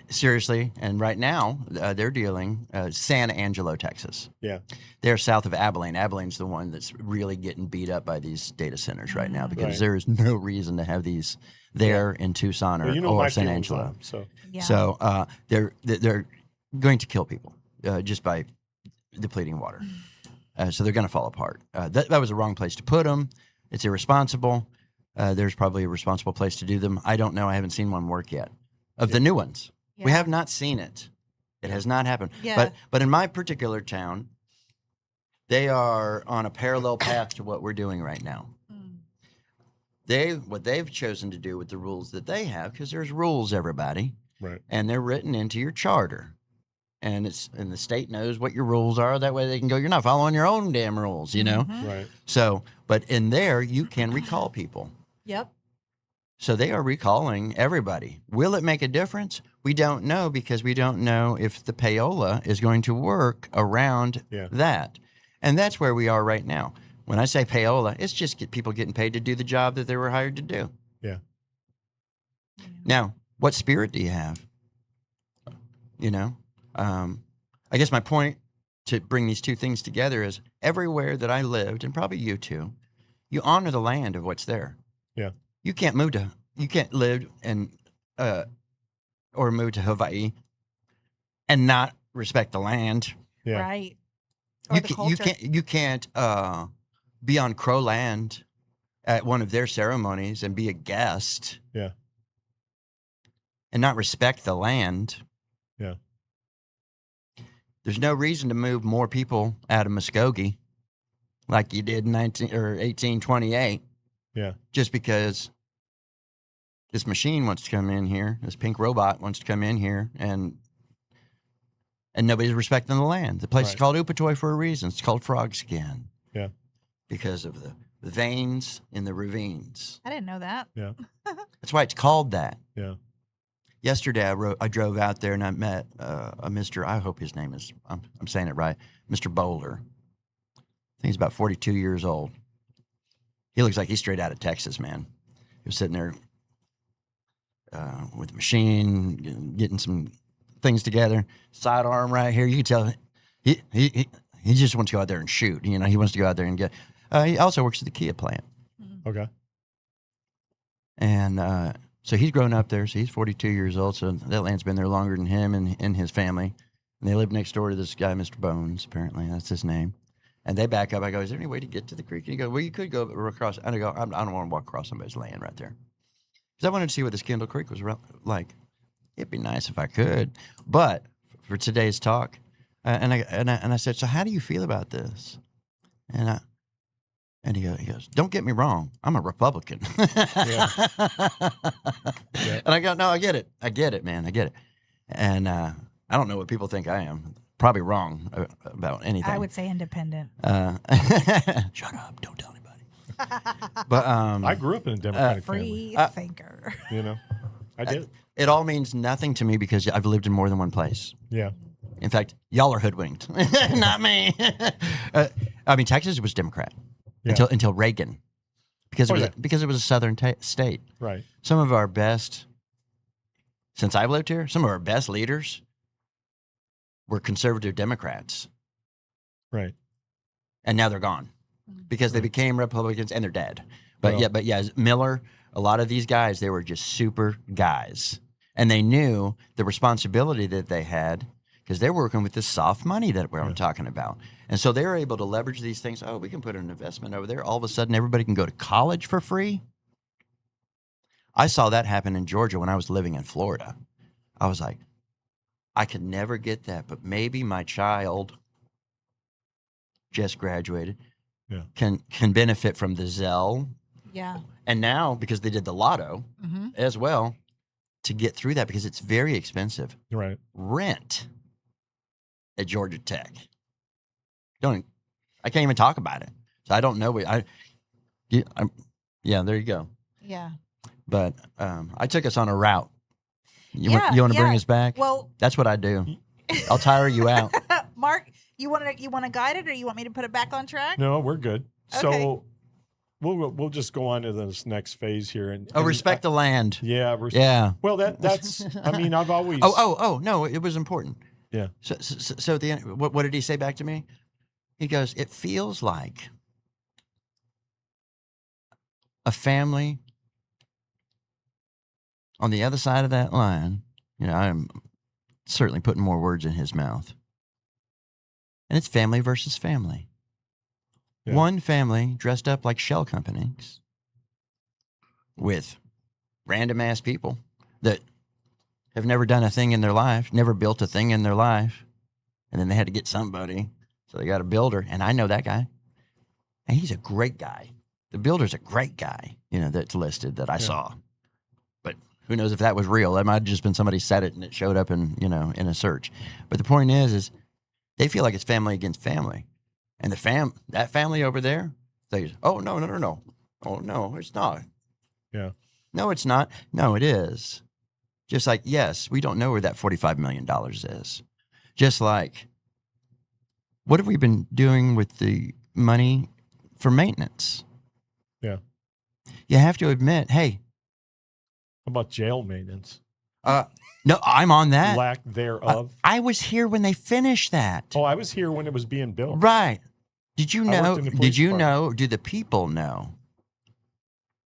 Seriously. And right now, they're dealing San Angelo, Texas. Yeah. They're south of Abilene. Abilene's the one that's really getting beat up by these data centers right now because Right. there is no reason to have these there in Tucson or, Well, you know, my San feelings Angelo. on them, so Yeah. So they're going to kill people just by depleting water. So they're going to fall apart. That was the wrong place to put them. It's irresponsible. There's probably a responsible place to do them. I don't know. I haven't seen one work yet. Of the new ones, we Yeah. have not seen it. It has not happened. Yeah. But in my particular town, they are on a parallel path to what we're doing right now. What they've chosen to do with the rules that they have, because there's rules, everybody, right. and they're written into your charter. And the state knows what your rules are. That way they can go, you're not following your own damn rules, you know? Right. So, but in there, you can recall people. Yep. So they are recalling everybody. Will it make a difference? We don't know because we don't know if the payola is going to work around Yeah. that. And that's where we are right now. When I say payola, it's just people getting paid to do the job that they were hired to do. Yeah. Now, what spirit do you have? You know, I guess my point to bring these two things together is everywhere that I lived, and probably you too, you honor the land of what's there. Yeah. You can't live and or move to Hawaii and not respect the land. Yeah. Right. Or the culture. You can't be on Crow land at one of their ceremonies and be a guest. Yeah. And not respect the land. Yeah. There's no reason to move more people out of Muskogee like you did in 1828. Yeah. Just because this machine wants to come in here, this pink robot wants to come in here, and nobody's respecting the land. The place is Right. called Upatoy for a reason. It's called Frog Skin. Yeah. Because of the veins in the ravines. I didn't know that. Yeah. That's why it's called that. Yeah. Yesterday, I drove out there and I met a Mr. I hope his name is, I'm saying it right, Mr. Bowler. I think he's about 42 years old. He looks like he's straight out of Texas, man. He was sitting there with a machine, getting some things together. Sidearm right here. You can tell he just wants to go out there and shoot. You know, he wants to go out there and get. He also works at the Kia plant. Okay. And so he's grown up there. So he's 42 years old. So that land's been there longer than him and his family. And they live next door to this guy, Mr. Bones, apparently. That's his name. And they back up. I go, is there any way to get to the creek? And he goes, well, you could go across. And I go, I don't want to walk across somebody's land right there. Because I wanted to see what this Kendall Creek was like. It'd be nice if I could. But for today's talk, and I said, so how do you feel about this? And he goes, don't get me wrong, I'm a Republican. Yeah. And I go, no, I get it, man, I get it. And I don't know what people think I am. Probably wrong about anything. I would say independent. Shut up, don't tell anybody. But I grew up in a Democratic family. Free thinker. You know, I did. it all means nothing to me because I've lived in more than one place. Yeah. In fact, y'all are hoodwinked, not me. I mean, Texas was Democrat Yeah. until Reagan, because Oh, it was a southern state. Right. Some of our best, since I've lived here, some of our best leaders were conservative Democrats, Right. and now they're gone because they became Republicans and they're dead. But Well- yeah, Miller, a lot of these guys, they were just super guys, and they knew the responsibility that they had because they're working with this soft money that I'm talking about. And so they're able to leverage these things. Oh, we can put an investment over there. All of a sudden, everybody can go to college for free. I saw that happen in Georgia when I was living in Florida. I was like, I could never get that, but maybe my child just graduated can benefit from the Zelle. Yeah. And now, because they did the lotto as well, to get through that, because it's very expensive. Right. Rent at Georgia Tech. I can't even talk about it. So I don't know. Yeah, there you go. Yeah. But I took us on a route. You Yeah, want to bring yeah. us back? Well, That's what I do. I'll tire you out. Mark, you want to guide it, or you want me to put it back on track? No, we're good. Okay. So we'll just go on to this next phase here. And Respect the land. Yeah. Yeah. Well, that's. I mean, I've always. Oh, no, it was important. Yeah. So at the end, what did he say back to me? He goes, it feels like a family on the other side of that line. I'm certainly putting more words in his mouth. And it's family versus family. Yeah. One family dressed up like shell companies with random ass people that have never done a thing in their life, never built a thing in their life. And then they had to get somebody. So they got a builder. And I know that guy. And he's a great guy. The builder's a great guy, that's listed that I saw. But who knows if that was real? That might have just been somebody said it and it showed up in a search. But the point is they feel like it's family against family. And that family over there, they, oh, no. Oh, no, it's not. Yeah. No, it's not. No, it is. Just like, yes, we don't know where that $45 million is. Just like, what have we been doing with the money for maintenance? Yeah. You have to admit, hey. How about jail maintenance? No, I'm on that. Lack thereof. I was here when they finished that. Oh, I was here when it was being built. Right. Did you I know? worked in the police Did you department. know? Do the people know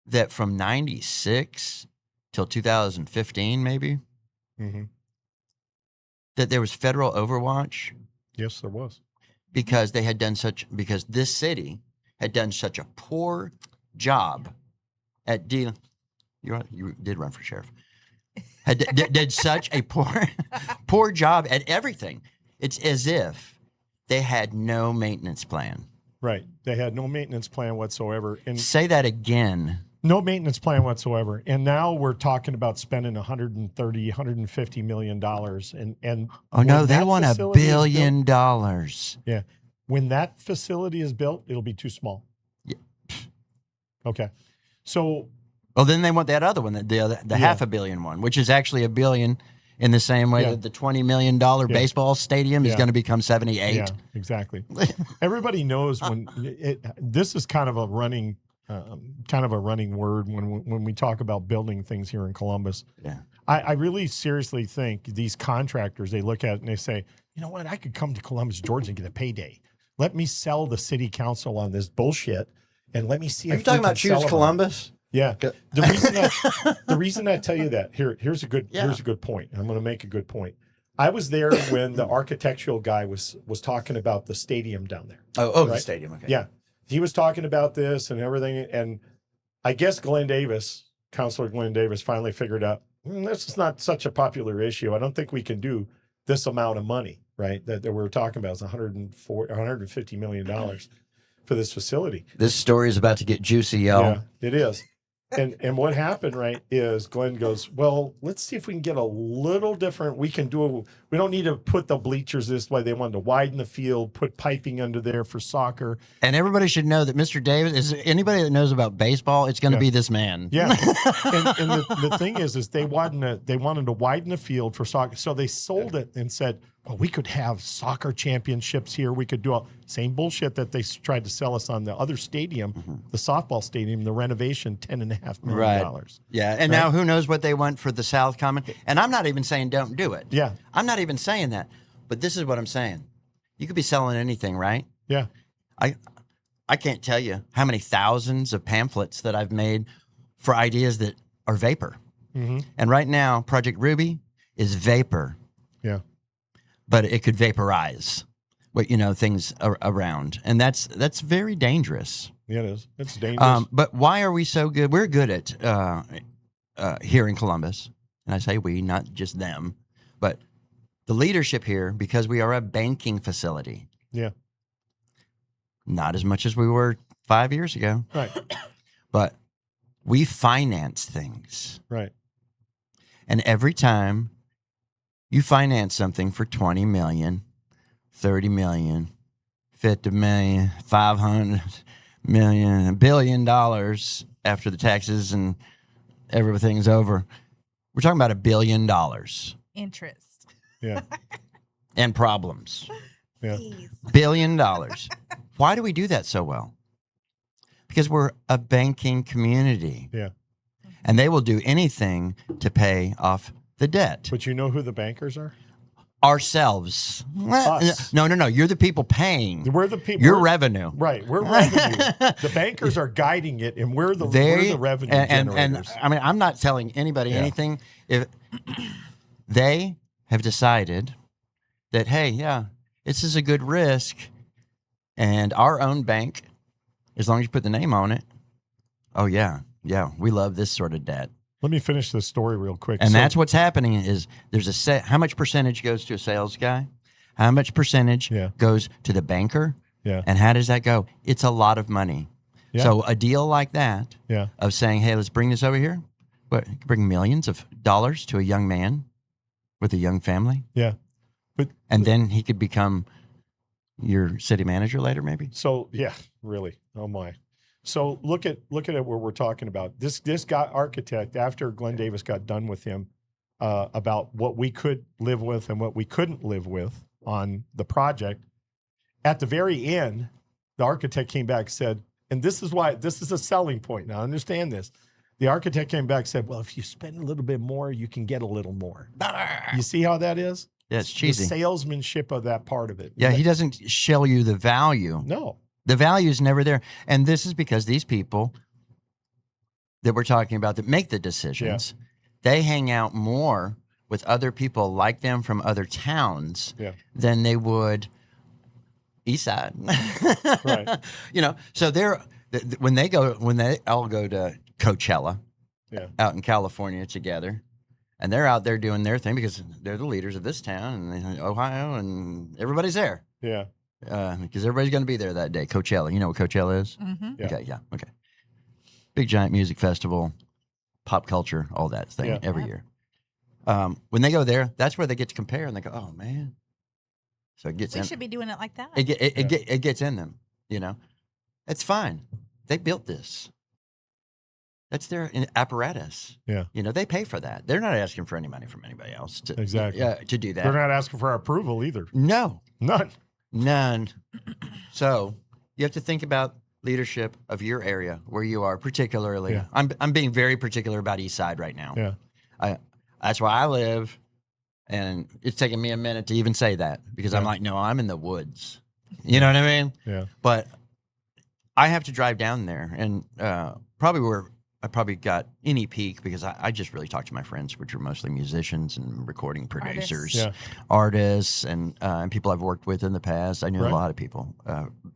that from '96 till 2015, maybe, Mm-hmm. that there was federal overwatch Yes, there was. because because this city had done such a poor job at dealing. You did run for sheriff. Did such a poor job at everything. It's as if they had no maintenance plan. Right. They had no maintenance plan whatsoever. And Say that again. no maintenance plan whatsoever. And now we're talking about spending $150 million. And Oh no, when they that want $1 facility is billion. built- yeah. When that facility is built, it'll be too small. Yeah. Okay. So Well, then they want that other one, the $500 million one, which is actually $1 billion in the same way Yeah. that the $20 million baseball stadium is Yeah. going to become 78. yeah, exactly. Everybody knows when this is kind of a running word when we talk about building things here in Columbus. Yeah. I really seriously think these contractors, they look at it and they say, you know what, I could come to Columbus, Georgia and get a payday. Let me sell the city council on this bullshit and let me see if we can sell it on- Columbus? Yeah. The reason I tell you that, here's a good point. I'm going to make a good point. I was there when the architectural guy was talking about the stadium down there. Oh, the Right. stadium. Okay. Yeah. He was talking about this and everything. And I guess Councilor Glenn Davis finally figured out, this is not such a popular issue. I don't think we can do this amount of money, right? That we're talking about is $150 million for this facility. This story is about to get juicy, y'all. Yeah, it is. And what happened, right, is Glenn goes, well, let's see if we can get a little different. We don't need to put the bleachers this way. They wanted to widen the field, put piping under there for soccer. And everybody should know that Mr. Davis is anybody that knows about baseball. It's going to be this man. Yeah. and the thing is they wanted to widen the field for soccer. So they sold it and said, well, we could have soccer championships here. We could do all same bullshit that they tried to sell us on the other stadium, the softball stadium, the renovation, $10.5 million. Yeah, and now who knows what they want for the South Common? And I'm not even saying don't do it. Yeah. I'm not even saying that. But this is what I'm saying. You could be selling anything, right? Yeah. I can't tell you how many thousands of pamphlets that I've made for ideas that are vapor. Mm-hmm. And right now, Project Ruby is vapor. Yeah. But it could vaporize what things around, and that's very dangerous. Yeah, it is. It's dangerous. But why are we so good? We're good at here in Columbus, and I say we, not just them, but the leadership here, because we are a banking facility. Yeah. Not as much as we were 5 years ago, Right. but we finance things, Right. and every time you finance something for $20 million, $30 million, $50 million, $500 million, $1 billion after the taxes and everything's over. We're talking about $1 billion Interest. Yeah. and problems. Yeah. Please. $1 billion. Why do we do that so well? Because we're a banking community. Yeah. And they will do anything to pay off the debt. But you know who the bankers are? Ourselves. Us. No. You're the people paying. We're the people. Your revenue. Right. We're revenue. The bankers are guiding it, and we're the revenue generators. And I mean, I'm not telling anybody anything. If they have decided that, hey, yeah, this is a good risk, and our own bank, as long as you put the name on it, oh, yeah, we love this sort of debt. Let me finish this story real quick. And that's what's happening is there's a set. How much percentage goes to a sales guy? How much percentage goes to the banker? Yeah. And how does that go? It's a lot of money. Yeah. So a deal like that Yeah. of saying, hey, let's bring this over here, but you can bring millions of dollars to a young man with a young family. Yeah. But And then he could become your city manager later, maybe. so yeah, really. Oh my. So look at it what we're talking about. This guy architect, after Glenn Davis got done with him about what we could live with and what we couldn't live with on the project, at the very end, the architect came back and said, and this is why this is a selling point. Now understand this. The architect came back and said, well, if you spend a little bit more, you can get a little more. You see how that is? Yeah, it's The cheesy. salesmanship of that part of it. Yeah, he doesn't show you the value. No. The value is never there. And this is because these people that we're talking about that make the decisions, they hang out more with other people like them from other towns than they would East Side. Right. So when they all go to Coachella out in California together, and they're out there doing their thing because they're the leaders of this town and Ohio, and everybody's there. Yeah. Because everybody's going to be there that day. Coachella. You know what Coachella is? Mm-hmm. Yeah. Okay, yeah, okay. Big giant music festival, pop culture, all that thing every year. When they go there, that's where they get to compare, and they go, "Oh man!" So it gets We in. should be doing it like that. It gets in them. It's fine. They built this. That's their apparatus. Yeah. They pay for that. They're not asking for any money from anybody else to Exactly. to do that. They're not asking for our approval either. No. None. So you have to think about leadership of your area where you are, particularly. Yeah. I'm being very particular about East Side right now. Yeah. That's where I live, and it's taking me a minute to even say that because I'm like, no, I'm in the woods. You know what I mean? Yeah. But I have to drive down there, and probably where I probably got any peak because I just really talk to my friends, which are mostly musicians and recording producers, artists, and people I've worked with in the past. I knew a lot of people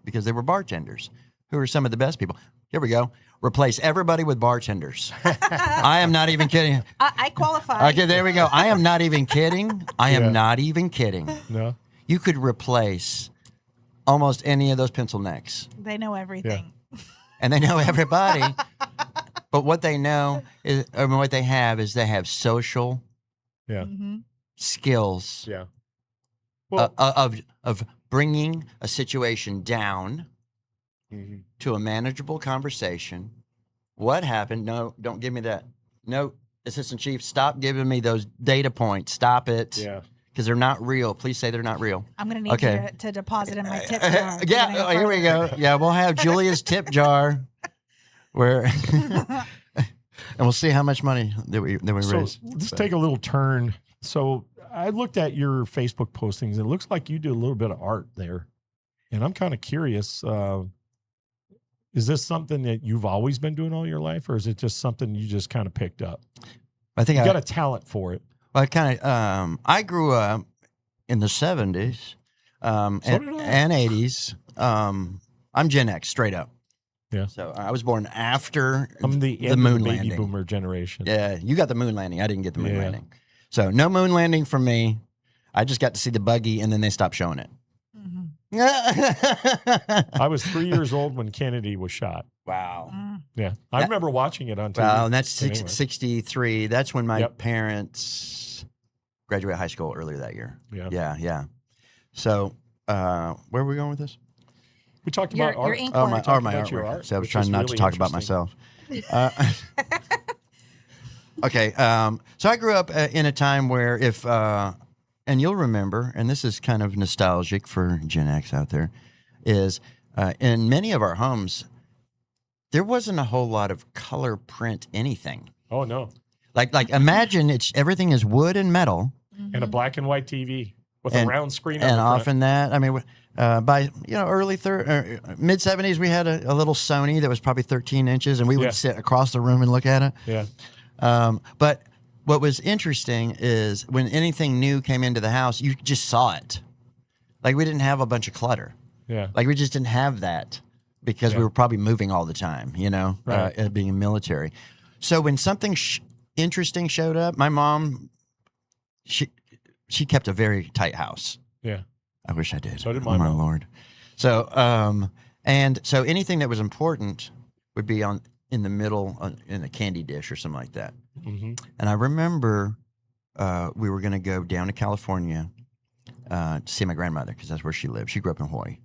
because they were bartenders who are some of the best people. Here we go. Replace everybody with bartenders. I am not even kidding. I qualify. Okay, there we go. I am not even kidding. I am not even kidding. No. You could replace almost any of those pencil necks. They know everything. And they know everybody. But what they know is, or what they have is they have social skills Yeah. Well, of bringing a situation down to a manageable conversation. What happened? No, don't give me that. No, Assistant Chief, stop giving me those data points. Stop it. yeah. because they're not real. Please say they're not real. I'm gonna need Okay. you to deposit in my tip jar. We're Yeah, gonna go here we further. go. Yeah, we'll have Julia's tip jar, where, and we'll see how much money that we So raise. let's take a little turn. So I looked at your Facebook postings. And it looks like you do a little bit of art there, and I'm kind of curious. Is this something that you've always been doing all your life, or is it just something you just kind of picked up? I think You I got a talent for it. I grew up in the 70s and, did I. and 80s. I'm Gen X, straight up. Yeah. So I was born after I'm the end moon of the baby landing. boomer generation. Yeah, you got the moon landing. I didn't get the moon Yeah. landing. So no moon landing for me. I just got to see the buggy, and then they stopped showing it. Mhm. I was 3 years old when Kennedy was shot. Wow. Mm. Yeah, I remember watching it on TV. Well, and that's Anyway. 63. That's when my Yep. parents graduated high school earlier that year. Yeah. Yeah. So where were we going with this? We talked Your- about art. your ink Oh, work. my, We talked my about your artwork. art, So I was which trying is not really to talk about interesting. myself. Okay. So I grew up in a time where and you'll remember, and this is kind of nostalgic for Gen X out there, is in many of our homes, there wasn't a whole lot of color print anything. Oh no, Like imagine everything is wood and metal. and a black and white TV with And- a round screen. And on the front. often that, I mean, by early mid 70s, we had a little Sony that was probably 13 inches, and we would Yeah. sit across the room and look at it. Yeah, But what was interesting is when anything new came into the house, you just saw it. Like we didn't have a bunch of clutter. yeah, Like we just didn't have that because we Yeah. were probably moving all the time, Right. being military. So when something interesting showed up, my mom, she kept a very tight house. yeah. I wish I did. So did Oh my my mom. Lord. So and so anything that was important would be in the middle in a candy dish or something like that. hmm And I remember we were going to go down to California to see my grandmother because that's where she lived. She grew up in Hawaii,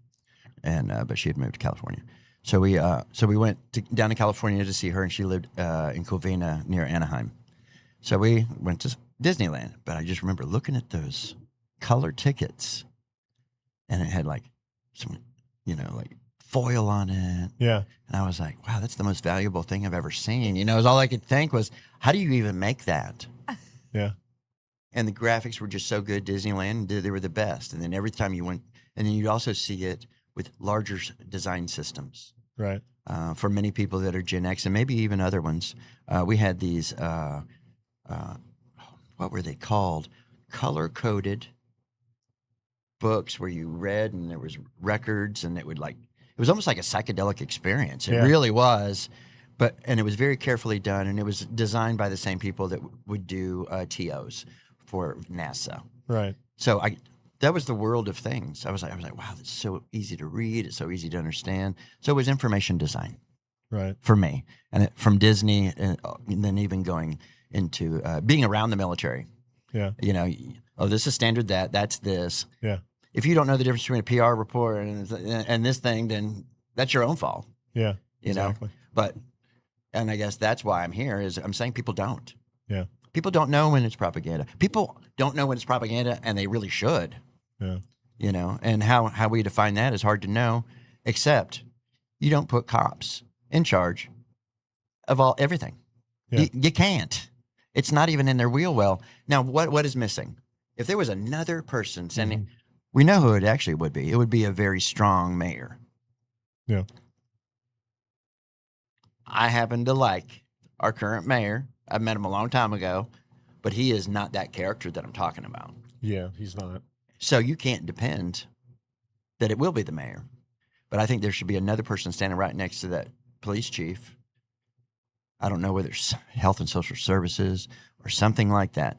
and but she had moved to California. So we went down to California to see her, and she lived in Covina near Anaheim. So we went to Disneyland. But I just remember looking at those color tickets, and it had like some, like foil on it. Yeah, And I was like, wow, that's the most valuable thing I've ever seen. It was all I could think was, how do you even make that? yeah, And the graphics were just so good. Disneyland, they were the best. And then every time you went, and then you'd also see it with larger design systems. right. For many people that are Gen X and maybe even other ones, we had these, what were they called? Color-coded books where you read and there was records and it was almost like a psychedelic experience. It Yeah. really was. And it was very carefully done, and it was designed by the same people that would do TOs for NASA. Right. So that was the world of things. I was like, wow, that's so easy to read. It's so easy to understand. So it was information design Right. for me, and from Disney, and then even going into being around the military. Yeah. This is standard. That's this. Yeah. If you don't know the difference between a PR report and this thing, then that's your own fault. Yeah. You know. Exactly. And I guess that's why I'm here. Is I'm saying people don't. Yeah. People don't know when it's propaganda. People don't know when it's propaganda, and they really should. Yeah. And how we define that is hard to know, except you don't put cops in charge of everything. Yeah. You can't. It's not even in their wheel well. Now, what is missing? If there was another person sending, Mm-hmm. we know who it actually would be. It would be a very strong mayor. Yeah. I happen to like our current mayor. I met him a long time ago, but he is not that character that I'm talking about. Yeah. He's not. So you can't depend that it will be the mayor. But I think there should be another person standing right next to that police chief. I don't know whether it's health and social services or something like that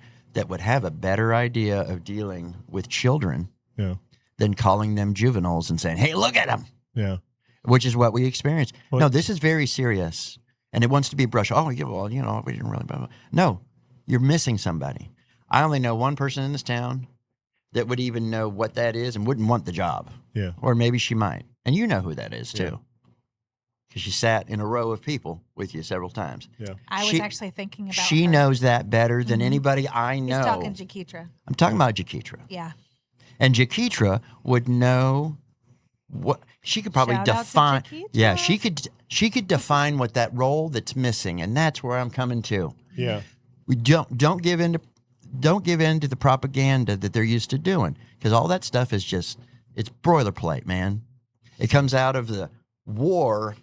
would have a better idea of dealing with children Yeah. than calling them juveniles and saying, hey, look at them, Yeah. which is what we experience. Well- No, this is very serious. And it wants to be brushed. Oh, yeah, well, we didn't really. Blah, blah. No, you're missing somebody. I only know one person in this town that would even know what that is and wouldn't want the job. Yeah. Or maybe she might. And you know who that is too. because she sat in a row of people with you several times. Yeah. I was She- actually thinking about She her. knows that better than anybody I He's know. talking Jaquitra. I'm talking about Jaquitra. Yeah. And Jaquitra would know what she could probably Shout out to define. Jaquitra. Yeah, she could define what that role that's missing, and that's where I'm coming to. Yeah. We don't give in to the propaganda that they're used to doing, because all that stuff is just it's boilerplate, man. It comes out of the war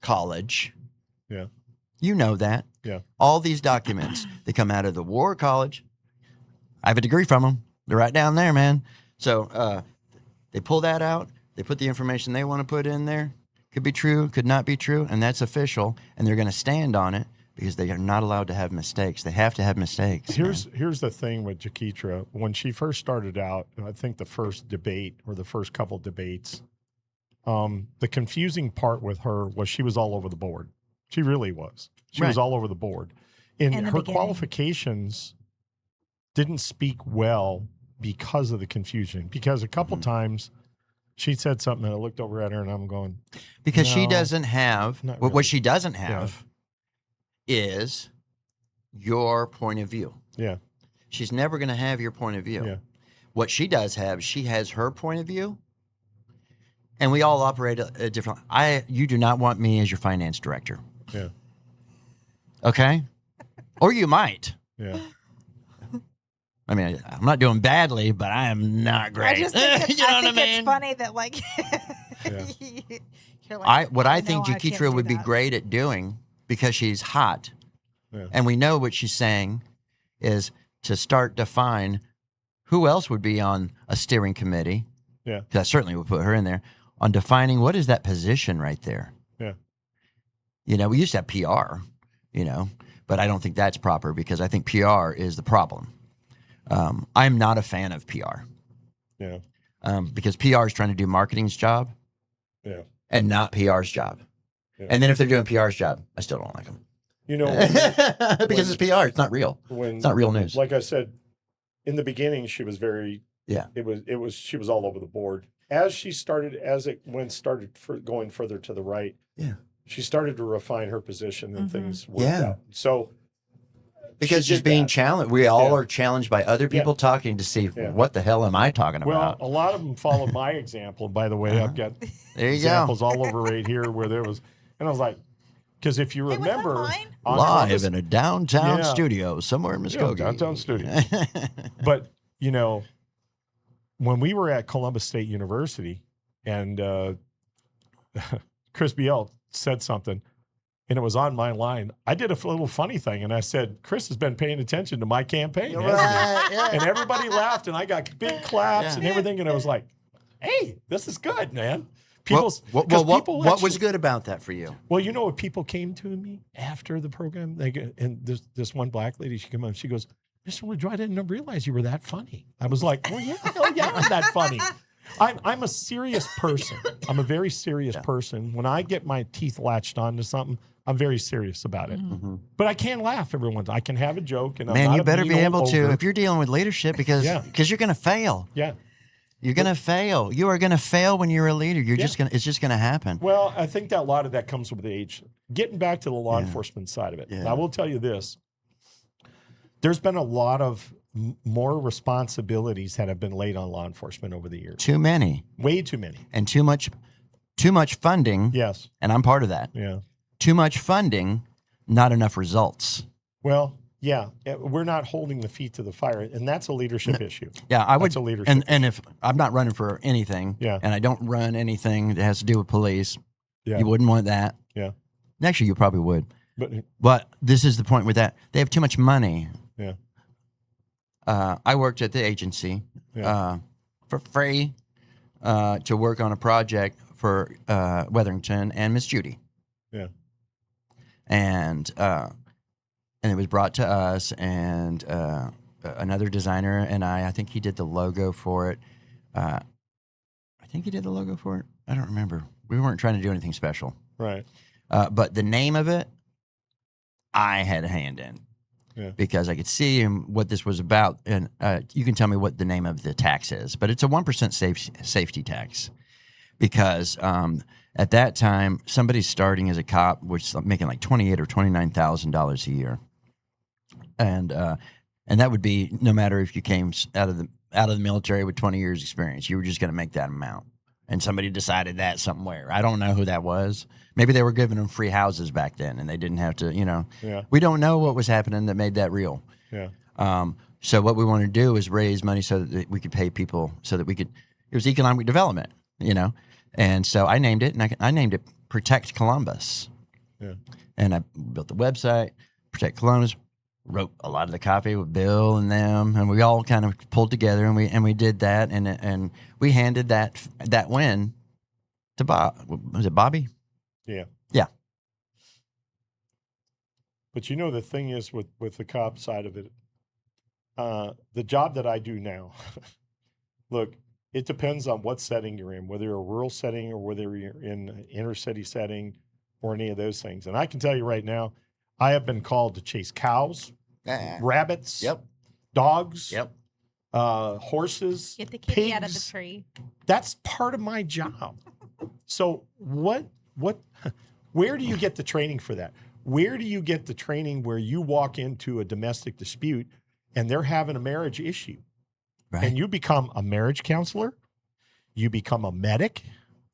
college. Yeah. You know that. Yeah. All these documents, they come out of the war college. I have a degree from them. They're right down there, man. So they pull that out. They put the information they want to put in there. Could be true, could not be true, and that's official. And they're going to stand on it because they are not allowed to have mistakes. They have to have mistakes. Here's the thing with Jaquitra. When she first started out, I think the first debate or the first couple debates, the confusing part with her was she was all over the board. She really was. She was Right. all over the board. And In the her beginning. qualifications didn't speak well because of the confusion. Because a couple times she said something and I looked over at her and I'm going, Because she No, doesn't have not what really. she doesn't have is your point of view. yeah, She's never going to have your point of view. yeah, What she does have, she has her point of view, and we all operate a different. You do not want me as your finance director, yeah, okay? Or you might. yeah. I mean, I'm not doing badly, but I am not great. I just think, You know what I it's mean? funny that like, Yeah. you're like I "No, think I can't Jaquitra do would be that." great at doing, because she's hot, Yeah. and we know what she's saying is to start define who else would be on a steering committee. Yeah. 'Cause I certainly would put her in there on defining what is that position right there. Yeah. You know, we used to have PR, but I don't think that's proper, because I think PR is the problem. I'm not a fan of PR, Yeah. because PR is trying to do marketing's job Yeah. and not PR's job. Yeah. And then if they're doing PR's job, I still don't like them. You know, Because it's PR, it's not real. when It's not real news. like I said, in the beginning, she was very, Yeah. she was all over the board. As she started, going further to the right, Yeah. she started to refine her position and things worked Yeah. out. So, Because she she's did being that. challenged. We all Yeah. are challenged by other people talking to see Yeah. what the hell am I talking well, about. a lot of them followed my example. By the way, I've got There you examples all over right here where there was, and I was like, because if you Hey, was that remember, mine? on Live Columbus- in a downtown Yeah. studio somewhere in Muskogee. downtown studio. But when we were at Columbus State University, and Chris Biel said something, and it was on my line, I did a little funny thing, and I said, "Chris has been paying attention to my campaign," hasn't he?" Right, yeah. And everybody laughed, and I got big claps Yeah. and everything, and I was like, "Hey, this is good, man." What, People what was actually- good about that for you? Well, you know what people came to me after the program? And this one black lady, she came up, she goes, "Mr. LaJoy, I didn't realize you were that funny." I was like, "Well, yeah, hell yeah, I'm that funny." I'm a serious person. I'm a very serious person. When I get my teeth latched onto something, I'm very serious about it. But I can laugh every once. I can have a joke, and I'm Man, not you a better mean be old able to ogre. if you're dealing with leadership, because Yeah. you're going to fail. Yeah. You're going to fail. You are going to fail when you're a leader. It's just going to happen. Well, I think that a lot of that comes with age. Getting back to the law enforcement side of it, Yeah. I will tell you this: there's been a lot of more responsibilities that have been laid on law enforcement over the years. Too many Way too many. and too much funding, Yes. and I'm part of that. Yeah. Too much funding, not enough results. Well, yeah, we're not holding the feet to the fire, and that's a leadership issue. Yeah, I would. That's a leadership And if I'm not running for anything, Yeah. and I don't run anything that has to do with police, Yeah. you wouldn't want that. Yeah. Actually, you probably would. But But this is the point with that. They have too much money. yeah. I worked at the agency Yeah. for free to work on a project for Weatherington and Miss Judy. Yeah. And it was brought to us, and another designer and I think he did the logo for it. I think he did the logo for it. I don't remember. We weren't trying to do anything special. Right. But the name of it, I had a hand in. Yeah. Because I could see what this was about. And you can tell me what the name of the tax is, but it's a 1% safety tax, because At that time, somebody starting as a cop was making like $28,000 or $29,000 a year, and that would be no matter if you came out of the military with 20 years experience, you were just going to make that amount. And somebody decided that somewhere. I don't know who that was. Maybe they were giving them free houses back then, and they didn't have to. Yeah. We don't know what was happening that made that real. Yeah. So what we want to do is raise money so that we could pay people, so that we could. It was economic development, And so I named it, and I named it Protect Columbus. Yeah. And I built the website, Protect Columbus, wrote a lot of the copy with Bill and them, and we all kind of pulled together, and we did that, and we handed that win to Bob. Was it Bobby? Yeah. Yeah. But the thing is with the cop side of it, the job that I do now, look, it depends on what setting you're in, whether you're a rural setting or whether you're in an inner city setting or any of those things. And I can tell you right now, I have been called to chase cows, rabbits, dogs, horses, Get the kitty out of the pigs. tree. That's part of my job. So where do you get the training for that? Where do you get the training where you walk into a domestic dispute and they're having a marriage issue? Right. And you become a marriage counselor, you become a medic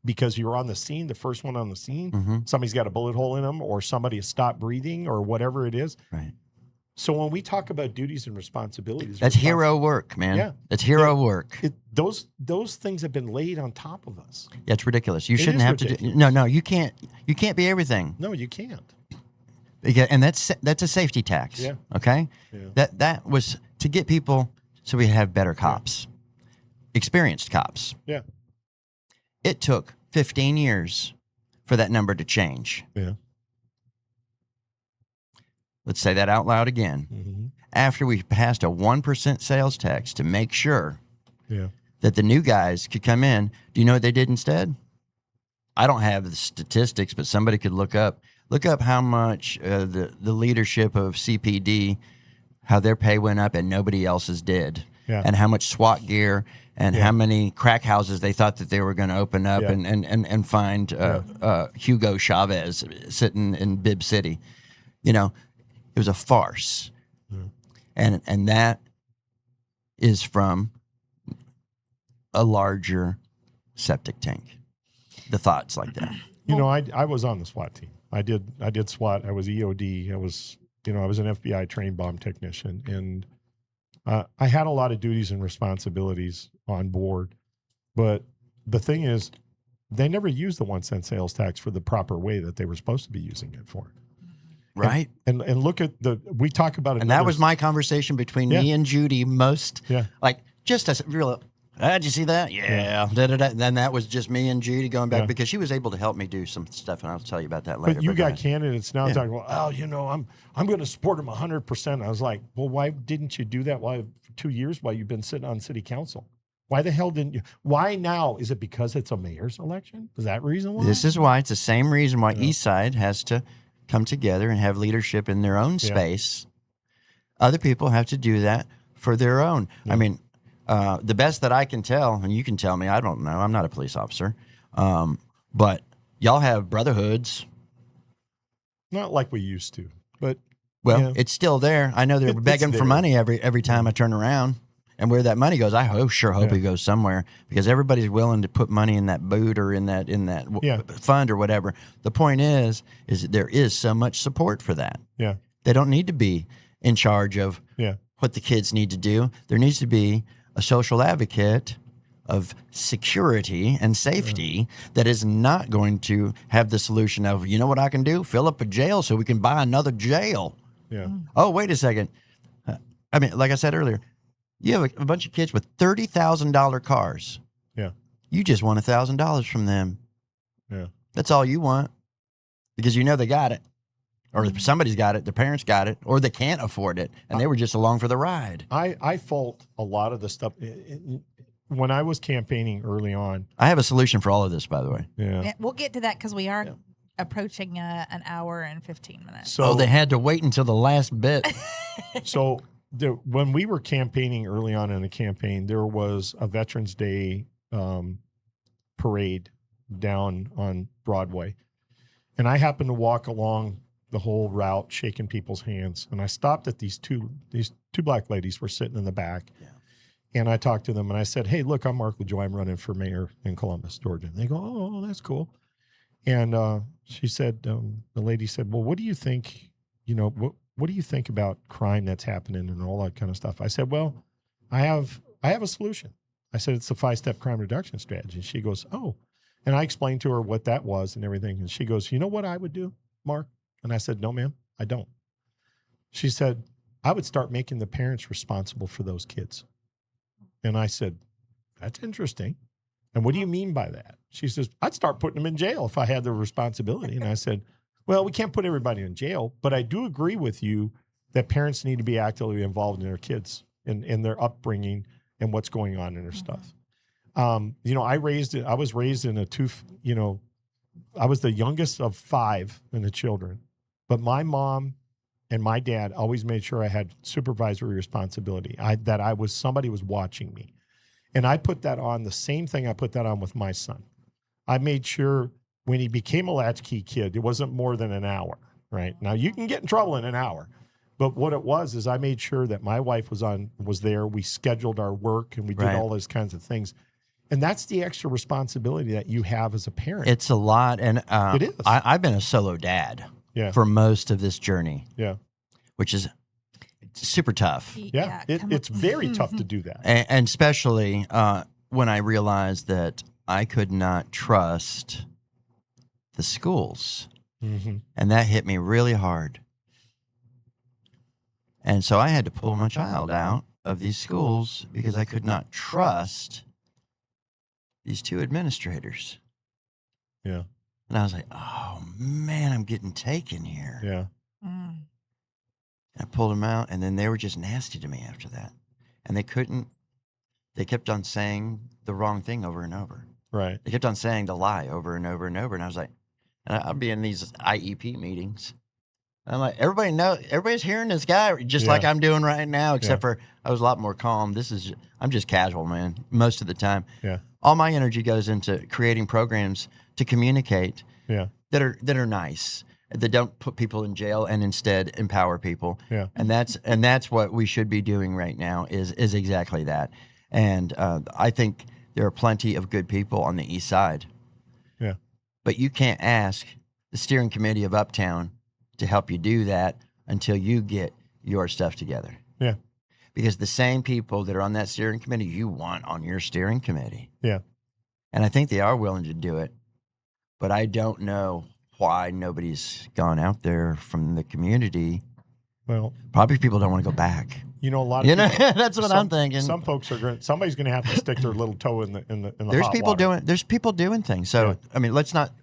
because you're on the scene, the first one on the scene. Mm-hmm. Somebody's got a bullet hole in them, or somebody has stopped breathing, or whatever it is. Right. So when we talk about duties and responsibilities, That's hero work, man. Yeah. That's hero work. Those things have been laid on top of us. Yeah, it's ridiculous. You It shouldn't is have to do. ridiculous. No, you can't. You can't be everything. No, you can't. And that's a safety tax. Yeah. Okay. Yeah. That was to get people so we have better cops, experienced cops. Yeah. It took 15 years for that number to change. Yeah. Let's say that out loud again. Mm-hmm. After we passed a 1% sales tax to make sure Yeah. that the new guys could come in, do you know what they did instead? I don't have the statistics, but somebody could look up how much the leadership of CPD, how their pay went up and nobody else's did. Yeah. And how much SWAT gear and Yeah. how many crack houses they thought that they were going to open up Yeah. and find Hugo Chavez sitting in Bib City. It was a farce. And that is from a larger septic tank. The thoughts like that. I was on the SWAT team. I did SWAT. I was EOD. I was an FBI trained bomb technician, and I had a lot of duties and responsibilities on board. But the thing is, they never used the 1 cent sales tax for the proper way that they were supposed to be using it for. Right. And look at we talk about it. And that was my conversation between me and Judy most. Yeah. Like just a real, did you see that? Yeah. Da-da-da. Then that was just me and Judy going back because she was able to help me do some stuff, and I'll tell you about that later. But you go got ahead. candidates now talking about, I'm going to support them 100%. I was like, well, why didn't you do that for 2 years while you've been sitting on city council? Why the hell didn't you? Why now? Is it because it's a mayor's election? Is that reason why? This is why it's the same reason why East Side has to come together and have leadership in their own space. Other people have to do that for their own. Yeah. I mean, the best that I can tell, and you can tell me, I don't know, I'm not a police officer, but y'all have brotherhoods. Not like we used to, but it's still there. I know they're begging for money every time I turn around. And where that money goes, I sure hope it goes somewhere, because everybody's willing to put money in that boot or in that fund or whatever. The point is there is so much support for that. Yeah. They don't need to be in charge of what the kids need to do. There needs to be a social advocate of security and safety that is not going to have the solution of, you know what I can do? Fill up a jail so we can buy another jail. Yeah. Oh, wait a second. I mean, like I said earlier, you have a bunch of kids with $30,000 cars. Yeah. You just want $1,000 from them. Yeah. That's all you want, because you know they got it, or somebody's got it, their parents got it, or they can't afford it, and they were just along for the ride. I fault a lot of the stuff. When I was campaigning early on. I have a solution for all of this, by the way. Yeah. We'll get to that because we are approaching an hour and 15 minutes. So they had to wait until the last bit. So when we were campaigning early on in the campaign, there was a Veterans Day parade down on Broadway. And I happened to walk along the whole route, shaking people's hands. And I stopped at these two black ladies were sitting in the back. Yeah. And I talked to them and I said, hey, look, I'm Mark LaJoie. I'm running for mayor in Columbus, Georgia. And they go, oh, that's cool. And she said, the lady said, well, what do you think, what do you think about crime that's happening and all that kind of stuff? I said, well, I have a solution. I said, it's the 5-step crime reduction strategy. She goes, oh. And I explained to her what that was and everything. And she goes, you know what I would do, Mark? And I said, no, ma'am, I don't. She said, I would start making the parents responsible for those kids. And I said, that's interesting. And what do you mean by that? She says, I'd start putting them in jail if I had the responsibility. And I said, well, we can't put everybody in jail, but I do agree with you that parents need to be actively involved in their kids and in their upbringing and what's going on in their stuff. I was raised in I was the youngest of 5 in the children, but my mom and my dad always made sure I had supervisory responsibility, somebody was watching me. And I put that on, the same thing I put that on with my son. I made sure when he became a latchkey kid, it wasn't more than an hour, right? Now you can get in trouble in an hour, but what it was is I made sure that my wife was there. We scheduled our work and we did all those kinds of things. And that's the extra responsibility that you have as a parent. It's a lot. And it is. I've been a solo dad for most of this journey. Yeah. Which is super tough. Yeah. It's very tough to do that. And especially when I realized that I could not trust the schools. Mm-hmm. And that hit me really hard. And so I had to pull my child out of these schools because I could not trust these 2 administrators. Yeah. And I was like, oh, man, I'm getting taken here. Yeah. Mm. I pulled them out, and then they were just nasty to me after that. And they kept on saying the wrong thing over and over. Right. They kept on saying the lie over and over and over. And I was like, and I'd be in these IEP meetings. And I'm like, everybody's hearing this guy just like I'm doing right now, except for I was a lot more calm. I'm just casual, man, most of the time. Yeah. All my energy goes into creating programs to communicate that are nice, that don't put people in jail and instead empower people. Yeah. And that's what we should be doing right now is exactly that. And I think there are plenty of good people on the east side. Yeah. But you can't ask the steering committee of Uptown to help you do that until you get your stuff together. Yeah. Because the same people that are on that steering committee you want on your steering committee. Yeah. And I think they are willing to do it. But I don't know why nobody's gone out there from the community. Well, probably people don't want to go back. A lot of people, that's what I'm thinking. Some folks somebody's going to have to stick their little toe in the There's hot people water. there's people doing things. So I mean, let's not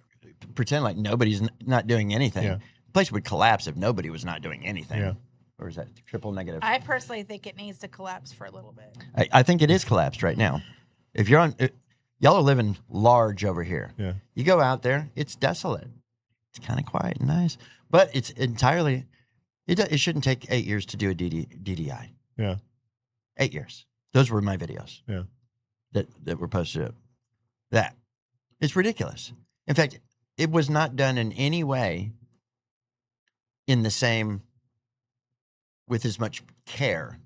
pretend like nobody's not doing anything. Yeah. The place would collapse if nobody was not doing anything. Yeah. Or is that triple negative? I personally think it needs to collapse for a little bit. I think it is collapsed right now. If you're y'all are living large over here. Yeah. You go out there, it's desolate. It's kind of quiet and nice, but it's entirely. It shouldn't take 8 years to do a DDI. Yeah. 8 years. Those were my videos. Yeah. That were posted up. That. It's ridiculous. In fact, it was not done in any way in the same, with as much care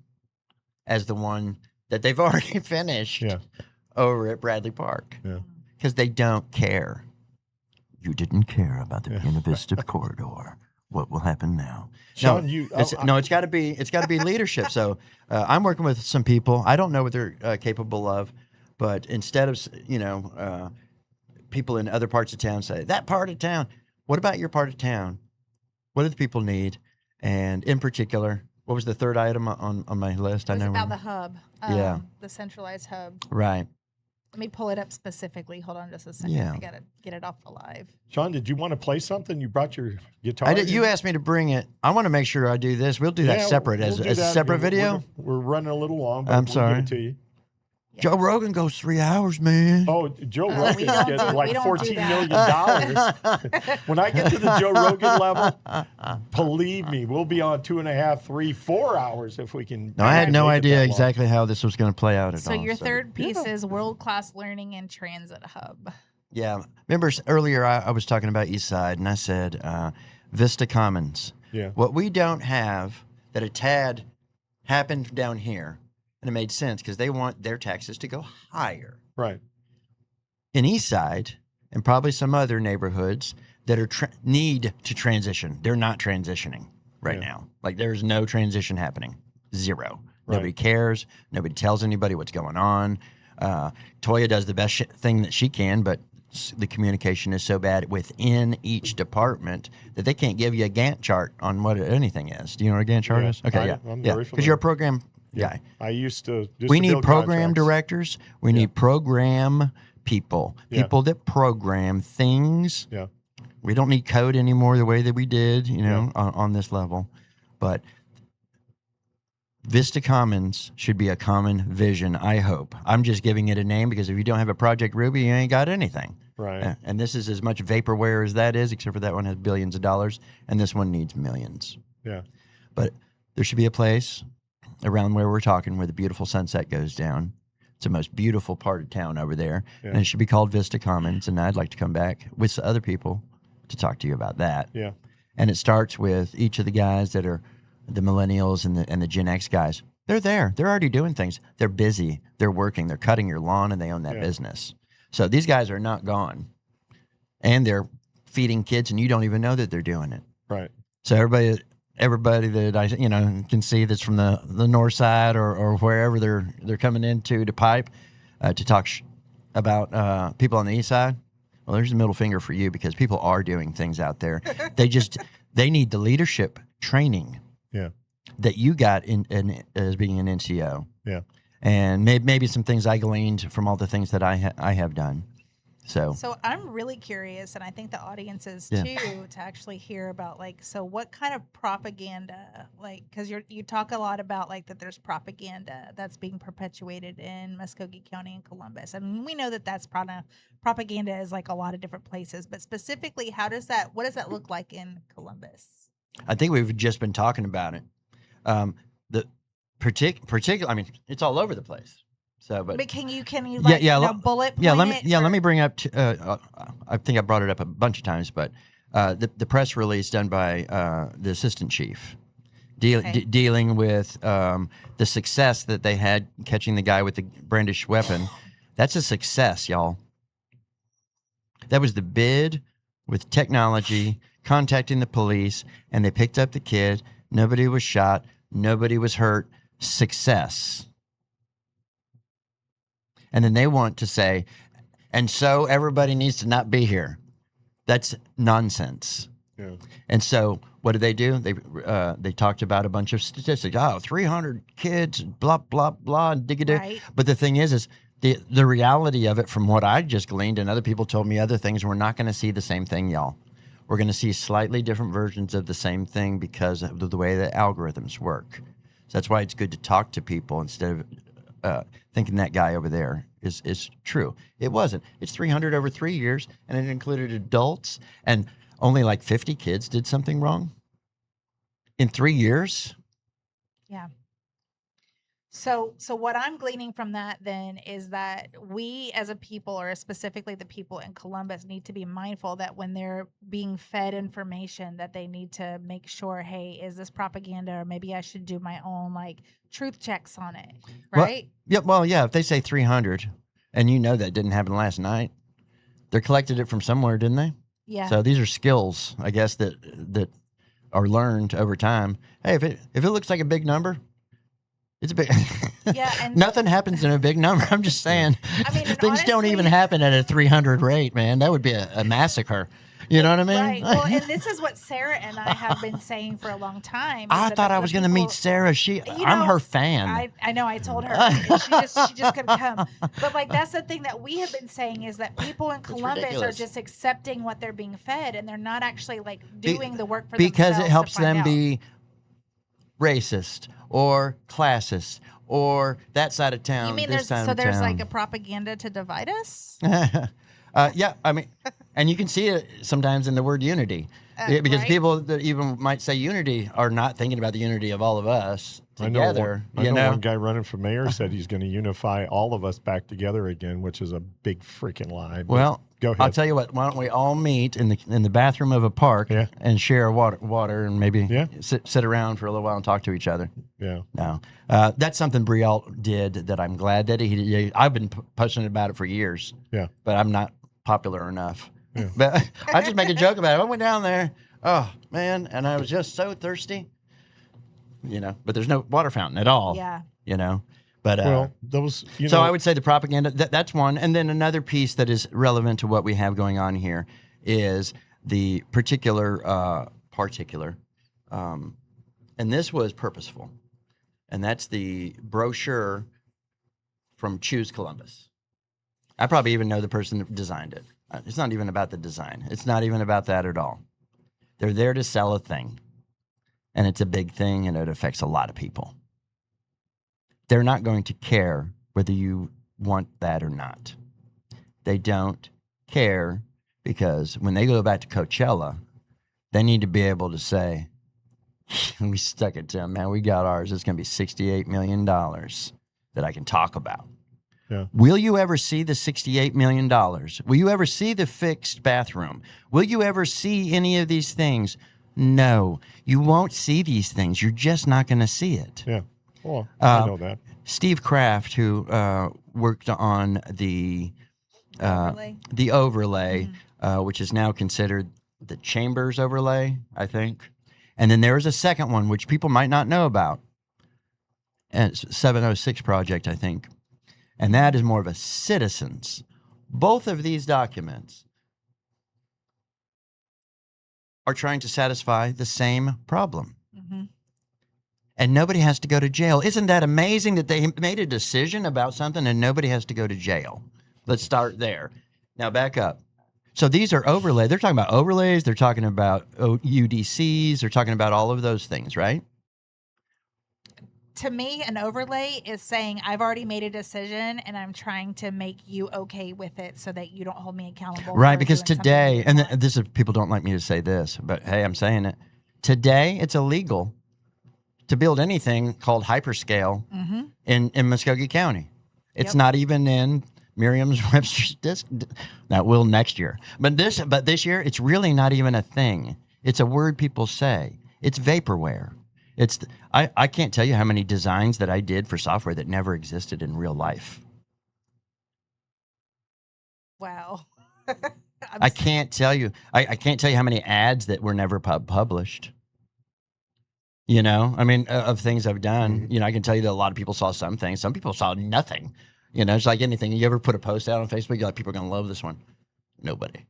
as the one that they've already finished over at Bradley Park. Yeah. Because they don't care. You didn't care about the Buena Vista corridor. What will happen now? Sean, it's got to be leadership. So I'm working with some people. I don't know what they're capable of, but instead of people in other parts of town say that part of town. What about your part of town? What do the people need? And in particular, what was the third item on my list? It was about the hub. The centralized hub. Right. Let me pull it up specifically. Hold on just a second. Yeah. I got to get it off the live. Sean, did you want to play something? You brought your guitar. I did. You asked me to bring it. I want to make sure I do this. We'll do that separate we'll as do a that. separate video. We're running a little long, but I'm we'll sorry. give it to you. Joe Rogan goes 3 hours, man. Oh, Joe Rogan don't gets do- like we don't do $14 that. million. When I get to the Joe Rogan level, believe me, we'll be on 2.5, 3, 4 hours if we can. No, I had no make it idea that long. exactly how this was going to play out at So all. your third piece is world-class learning and transit hub. Yeah. Remember earlier I was talking about East Side, and I said Vista Commons. Yeah. What we don't have that a tad happened down here, and it made sense because they want their taxes to go higher. Right. In East Side and probably some other neighborhoods that are need to transition, they're not transitioning right now. Like there's no transition happening. Zero. Right. Nobody cares. Nobody tells anybody what's going on. Toya does the best thing that she can, but the communication is so bad within each department that they can't give you a Gantt chart on what anything is. Do you know what a Gantt chart Yeah. is? Okay, I'm yeah, very because you're a program guy. I used to. We need program directors. We need program people, Yeah. people that program things. Yeah. We don't need code anymore the way that we did, on this level. But Vista Commons should be a common vision, I hope. I'm just giving it a name because if you don't have a Project Ruby, you ain't got anything. Right. And this is as much vaporware as that is, except for that one has billions of dollars, and this one needs millions. Yeah. But there should be a place around where we're talking where the beautiful sunset goes down. It's the most beautiful part of town over there. Yeah. And it should be called Vista Commons. And I'd like to come back with some other people to talk to you about that. Yeah. And it starts with each of the guys that are the millennials and the Gen X guys. They're there. They're already doing things. They're busy. They're working. They're cutting your lawn, and they own that Yeah. business. So these guys are not gone. And they're feeding kids, and you don't even know that they're doing it. Right. So everybody that I can see that's from the north side or wherever they're coming into to pipe to talk about people on the east side. Well, there's a middle finger for you because people are doing things out there. They need the leadership training Yeah. that you got in as being an NCO, Yeah. and maybe some things I gleaned from all the things that I have done. So I'm really curious, and I think the audience is Yeah. too, to actually hear about so what kind of propaganda, because you talk a lot about that there's propaganda that's being perpetuated in Muskogee County and Columbus. I mean, we know that that's propaganda is a lot of different places, but specifically, what does that look like in Columbus? I think we've just been talking about it. The particular, I mean, it's all over the place. So, but can you bullet point let me bring up. I think I brought it up a bunch of times, but the press release done by the assistant chief dealing with the success that they had catching the guy with the brandished weapon. That's a success, y'all. That was the bid with technology, contacting the police, and they picked up the kid. Nobody was shot. Nobody was hurt. Success. And then they want to say, and so everybody needs to not be here. That's nonsense. Yeah. And so what did they do? They talked about a bunch of statistics. 300 kids, blah, blah, blah, diggity. Right. But the thing is the reality of it, from what I just gleaned, and other people told me other things, we're not going to see the same thing, y'all. We're going to see slightly different versions of the same thing because of the way the algorithms work. So that's why it's good to talk to people instead of thinking that guy over there is true. It wasn't. It's 300 over 3 years, and it included adults, and only 50 kids did something wrong in 3 years. Yeah. So what I'm gleaning from that then is that we as a people, or specifically the people in Columbus, need to be mindful that when they're being fed information, that they need to make sure, hey, is this propaganda, or maybe I should do my own truth checks on it, right? Yeah. If they say 300, and that didn't happen last night, they collected it from somewhere, didn't they? Yeah. So these are skills, I guess, that are learned over time. Hey, if it looks like a big number, it's a big. Yeah, and nothing happens in a big number. I'm just saying. I mean, and things don't even honestly- happen at a 300 rate, man. That would be a massacre. You know what I mean? Right. Well, and this is what Sarah and I have been saying for a long time. is I that thought I the was going to meet people- Sarah. I'm her fan. I know. I told her and she just couldn't come. But that's the thing that we have been saying, is that people in Columbus are ridiculous. just accepting what they're being fed, and they're not actually doing the work for because themselves it helps to find them out. be racist or classist or that side of town. You mean this side of there's town. a propaganda to divide us? Yeah, I mean, and you can see it sometimes in the word unity. Yeah, because Right? people that even might say unity are not thinking about the unity of all of us together. I know one guy running for mayor said he's going to unify all of us back together again, which is a big freaking lie. But Well, go ahead. I'll tell you what. Why don't we all meet in the bathroom of a park Yeah. and share water and maybe Yeah. sit around for a little while and talk to each other. Yeah. No, that's something Brielle did that I'm glad that he did. I've been posting about it for years. Yeah. But I'm not popular enough. But I just make a joke about it. I went down there, oh man, and I was just so thirsty. But there's no water fountain at all. Yeah. But Well, those, so I would say the propaganda, that's one. And then another piece that is relevant to what we have going on here is the particular, and this was purposeful, and that's the brochure from Choose Columbus. I probably even know the person that designed it. It's not even about the design. It's not even about that at all. They're there to sell a thing, and it's a big thing, and it affects a lot of people. They're not going to care whether you want that or not. They don't care because when they go back to Coachella, they need to be able to say, we stuck it to them, man. We got ours. It's going to be $68 million that I can talk about. Yeah. Will you ever see the $68 million? Will you ever see the fixed bathroom? Will you ever see any of these things? No, you won't see these things. You're just not going to see it. Yeah. Well, I know that. Steve Kraft, who worked on the overlay, which is now considered the Chambers overlay, I think. And then there is a second one, which people might not know about. And it's 706 project, I think. And that is more of a citizens. Both of these documents are trying to satisfy the same problem. Mm-hmm. And nobody has to go to jail. Isn't that amazing that they made a decision about something and nobody has to go to jail? Let's start there. Now back up. So these are overlay. They're talking about overlays. They're talking about UDCs. They're talking about all of those things, right? To me, an overlay is saying I've already made a decision and I'm trying to make you okay with it so that you don't hold me accountable. Right, for because doing something today, you and want. this is, people don't like me to say this, but hey, I'm saying it. Today, it's illegal to build anything called hyperscale in Muskogee County. It's Yep. not even in Merriam-Webster's disc. That will next year. But this year, it's really not even a thing. It's a word people say. It's vaporware. I can't tell you how many designs that I did for software that never existed in real life. Wow. I can't tell you. I can't tell you how many ads that were never published. I mean, of things I've done. I can tell you that a lot of people saw some things. Some people saw nothing. It's like anything. You ever put a post out on Facebook? You're like, people are going to love this one. Nobody.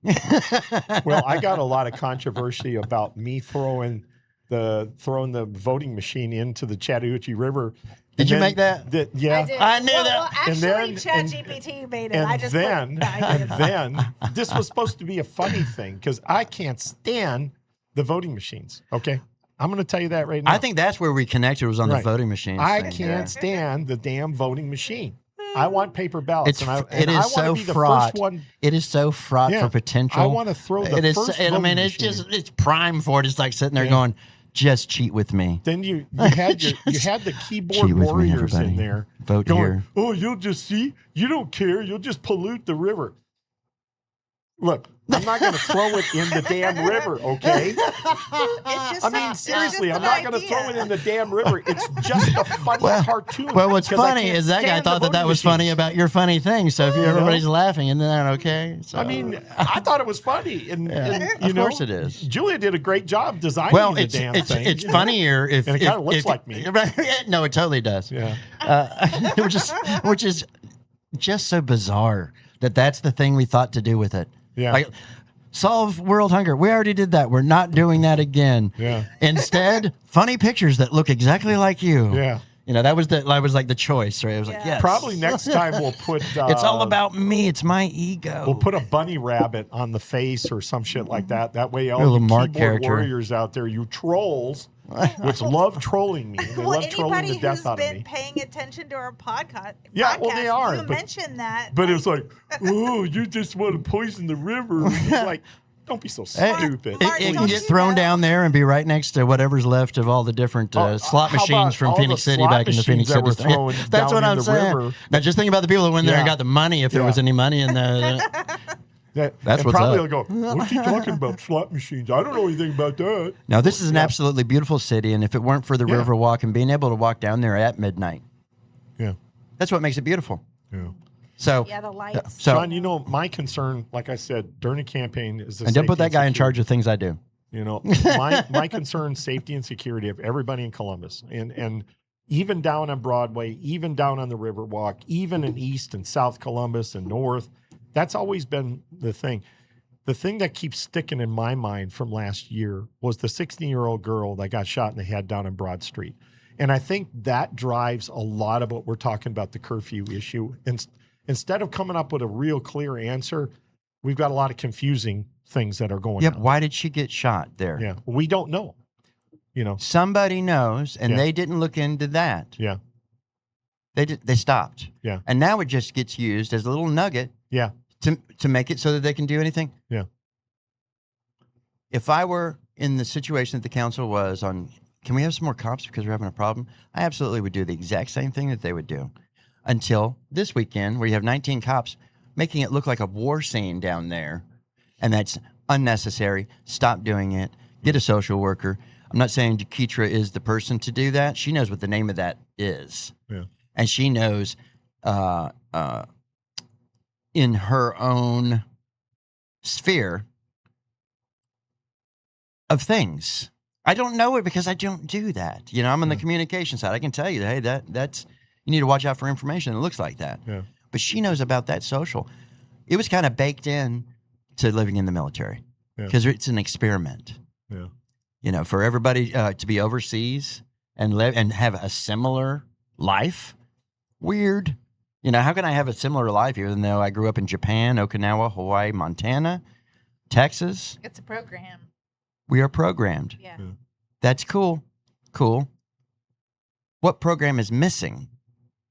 Well, I got a lot of controversy about me throwing the voting machine into the Chattahoochee River. Did you make that? Yeah. I did. I knew well, that. Well, actually, then- ChatGPT made it. And I just then, put the ideas on. and then, this was supposed to be a funny thing because I can't stand the voting machines. Okay, I'm going to tell you that right now. I think that's where we connected, was on Right. the voting machine. I thing. can't stand the damn voting machine. I want paper ballots. It's and it I is want so to be the fraught. first one. It is so fraught Yeah. for potential. I want to throw the It is. first I voting mean, it's machine. just it's prime for it. It's like sitting there Yeah. going, just cheat with me. Then you had the Cheat keyboard with me, warriors everybody. in there Vote going, here. "Oh, you'll just see. You don't care. You'll just pollute the river." Look, I'm not going to throw it in the damn river, okay? It's just I mean, it's seriously, just I'm an not going to idea. throw it in the damn river. It's just a funny cartoon. Well, what's 'cause I funny can't is that guy stand the thought that voting was funny machines. about your funny thing. So if everybody's laughing, isn't that okay? So, I mean, I thought it was funny, and you of know, course it is. Julia did a great job designing Well, the it's damn it's thing. it's funnier if And it if- kinda looks if- like me. No, it totally does. Yeah. Which is just so bizarre that that's the thing we thought to do with it. Yeah. Like, solve world hunger. We already did that. We're not doing that again. Yeah. Instead, funny pictures that look exactly like you. Yeah. That was like the choice, right? It was like, Yeah. yes. Probably next time we'll put. It's all about me. It's my ego. We'll put a bunny rabbit on the face or some shit like that. That way, all A little you Mark keyboard character. warriors out there, you trolls, which love trolling me. They Well, love trolling anybody the death who's out of been me. paying attention to our podcast, Yeah, well, they are, You but- mentioned that, But it's like, oh, you just want to poison the river. And it's like, Don't be so Hey, stupid. It, Martin, it can don't get you thrown know? down there and be right next to whatever's left of all the different slot How machines about from all Phoenix the City slot back in the machines Phoenix that City. were stuff. thrown That's down what in I'm the saying. river? Now, just think about the people that went there and Yeah. got the money, if there was Yeah. any money in the. That's That's and what's probably up. they'll go, what's he talking about? Slot machines. I don't know anything about that. Now, this is an Yeah. absolutely beautiful city, and if it weren't for the Yeah. river walk and being able to walk down there at midnight, Yeah. that's what makes it beautiful. Yeah. So, Yeah, the lights. So- Sean, you know, my concern, like I said, during the campaign is the and don't put safety that guy in security. charge of things I do. You know, my concern, safety and security of everybody in Columbus, and even down on Broadway, even down on the Riverwalk, even in East and South Columbus and North. That's always been the thing. The thing that keeps sticking in my mind from last year was the 16-year-old girl that got shot in the head down on Broad Street. And I think that drives a lot of what we're talking about, the curfew issue. And instead of coming up with a real clear answer, we've got a lot of confusing things that are going Yep. on. Why did she get shot there? Yeah, we don't know. You know, Somebody knows, and Yeah. they didn't look into that. yeah, They stopped. Yeah. And now it just gets used as a little nugget yeah, to make it so that they can do anything. Yeah. If I were in the situation that the council was on, can we have some more cops because we're having a problem? I absolutely would do the exact same thing that they would do until this weekend where you have 19 cops making it look like a war scene down there. And that's unnecessary. Stop doing it. Get a social worker. I'm not saying Keitra is the person to do that. She knows what the name of that is. yeah, And she knows in her own sphere of things. I don't know it because I don't do that. You know, I'm on the communication side. I can tell you, hey, that's you need to watch out for information that looks like that. yeah, But she knows about that social. It was kind of baked in to living in the military Yeah. because it's an experiment. yeah, You know, for everybody to be overseas and live and have a similar life, weird. You know, how can I have a similar life even though I grew up in Japan, Okinawa, Hawaii, Montana, Texas? It's a program. We are programmed. Yeah. That's cool. Cool. What program is missing?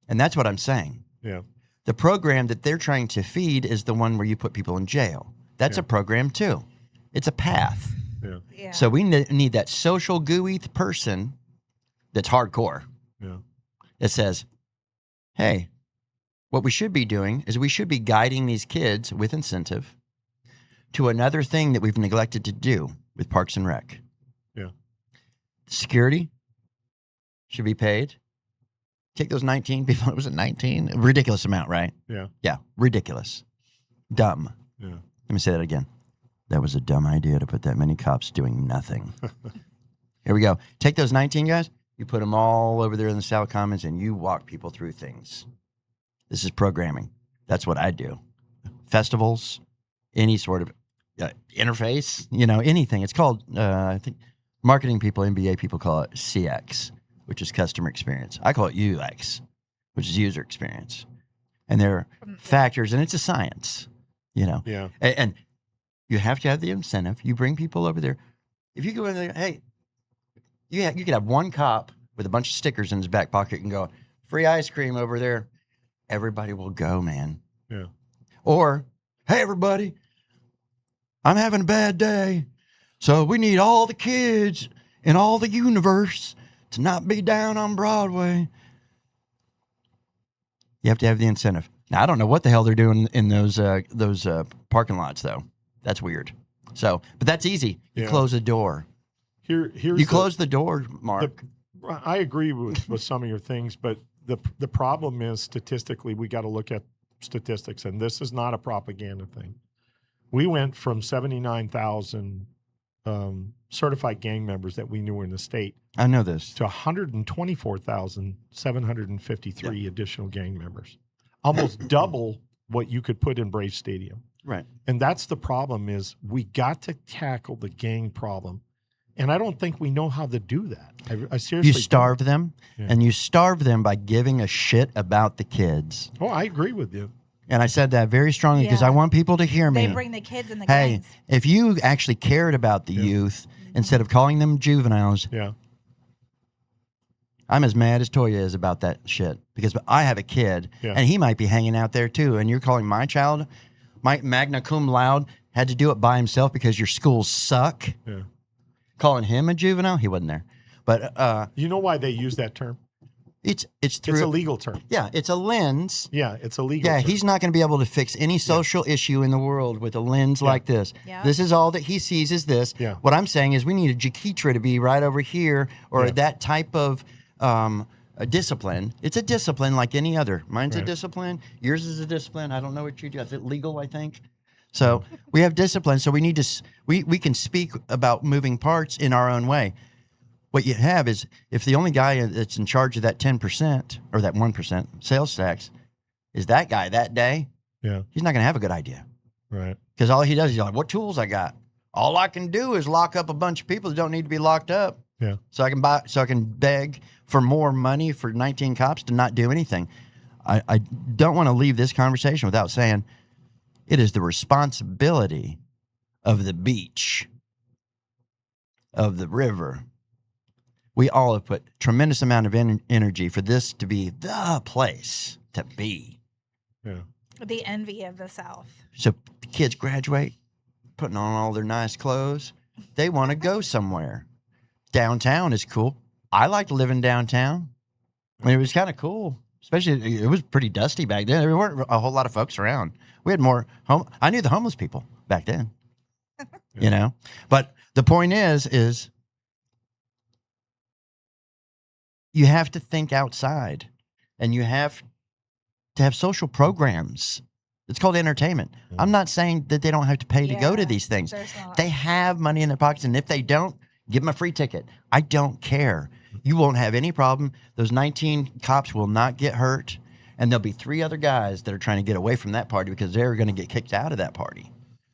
And that's what I'm saying. yeah, The program that they're trying to feed is the one where you put people in jail. That's Yeah. a program too. It's a path. yeah, Yeah. So we need that social gooey person that's hardcore yeah, that says, hey, what we should be doing is we should be guiding these kids with incentive to another thing that we've neglected to do with Parks and Rec. Yeah. Security should be paid. Take those 19 people. Was it 19? A ridiculous amount, right? yeah, Yeah, ridiculous. Dumb. yeah. Let me say that again. That was a dumb idea to put that many cops doing nothing. Here we go. Take those 19 guys, you put them all over there in the South Commons, and you walk people through things. This is programming. That's what I do. Festivals, any sort of interface, you know, anything. It's called, I think, marketing people, MBA people call it CX, which is customer experience. I call it UX, which is user experience. And there are factors, and it's a science, you know. Yeah. And you have to have the incentive. You bring people over there. If you go in there, hey, you could have one cop with a bunch of stickers in his back pocket and go, free ice cream over there. Everybody will go, man. Yeah. Or, hey, everybody, I'm having a bad day. So we need all the kids in all the universe to not be down on Broadway. You have to have the incentive. Now, I don't know what the hell they're doing in those parking lots, though. That's weird. So, but that's easy. You Yeah. close a door. Here's You close the door, Mark. I agree with some of your things, but the problem is statistically we got to look at statistics, and this is not a propaganda thing. We went from 79,000 certified gang members that we knew in the state I know this. to 124,753 additional gang members, almost double what you could put in Brave Stadium. Right. And that's the problem is we got to tackle the gang problem. And I don't think we know how to do that. I seriously You don't. starved them, Yeah. and you starved them by giving a shit about the kids. Oh, I agree with you. And I said that very strongly because Yeah. I want people to hear me. They bring the kids in the Hey, gangs. if you actually cared about the youth instead of calling them juveniles, Yeah. I'm as mad as Toya is about that shit because I have a kid Yeah. and he might be hanging out there too. And you're calling my child, my magna cum laude, had to do it by himself because your schools suck. Yeah. Calling him a juvenile, he wasn't there. But You know why they use that term? it's It's through a legal term. yeah, it's a lens. Yeah, it's a legal Yeah, term. he's not going to be able to fix any social issue in the world with a lens like this. Yeah. This is all that he sees is this. Yeah. What I'm saying is we need a Jakitra to be right over here or Yeah. that type of a discipline. It's a discipline like any other. Mine's a Right. discipline. Yours is a discipline. I don't know what you do. Is it legal, I think? So we have discipline. So we need to, we can speak about moving parts in our own way. What you have is if the only guy that's in charge of that 10% or that 1% sales tax is that guy that day, Yeah, he's not going to have a good idea right. because all he does is he's like, what tools I got? All I can do is lock up a bunch of people that don't need to be locked up. Yeah. So I can beg for more money for 19 cops to not do anything. I don't want to leave this conversation without saying it is the responsibility of the beach, of the river. We all have put tremendous amount of energy for this to be the place to be. Yeah. The envy of the South. So the kids graduate, putting on all their nice clothes. They want to go somewhere. Downtown is cool. I liked living downtown. I mean, it was kind of cool, especially it was pretty dusty back then. There weren't a whole lot of folks around. We had more I knew the homeless people back then, you know. But the point is you have to think outside, and you have to have social programs. It's called entertainment. I'm not saying that they don't have to pay to go to Yeah, these things. there's not. They have money in their pockets, and if they don't, give them a free ticket. I don't care. You won't have any problem. Those 19 cops will not get hurt, and there'll be 3 other guys that are trying to get away from that party because they're going to get kicked out of that party.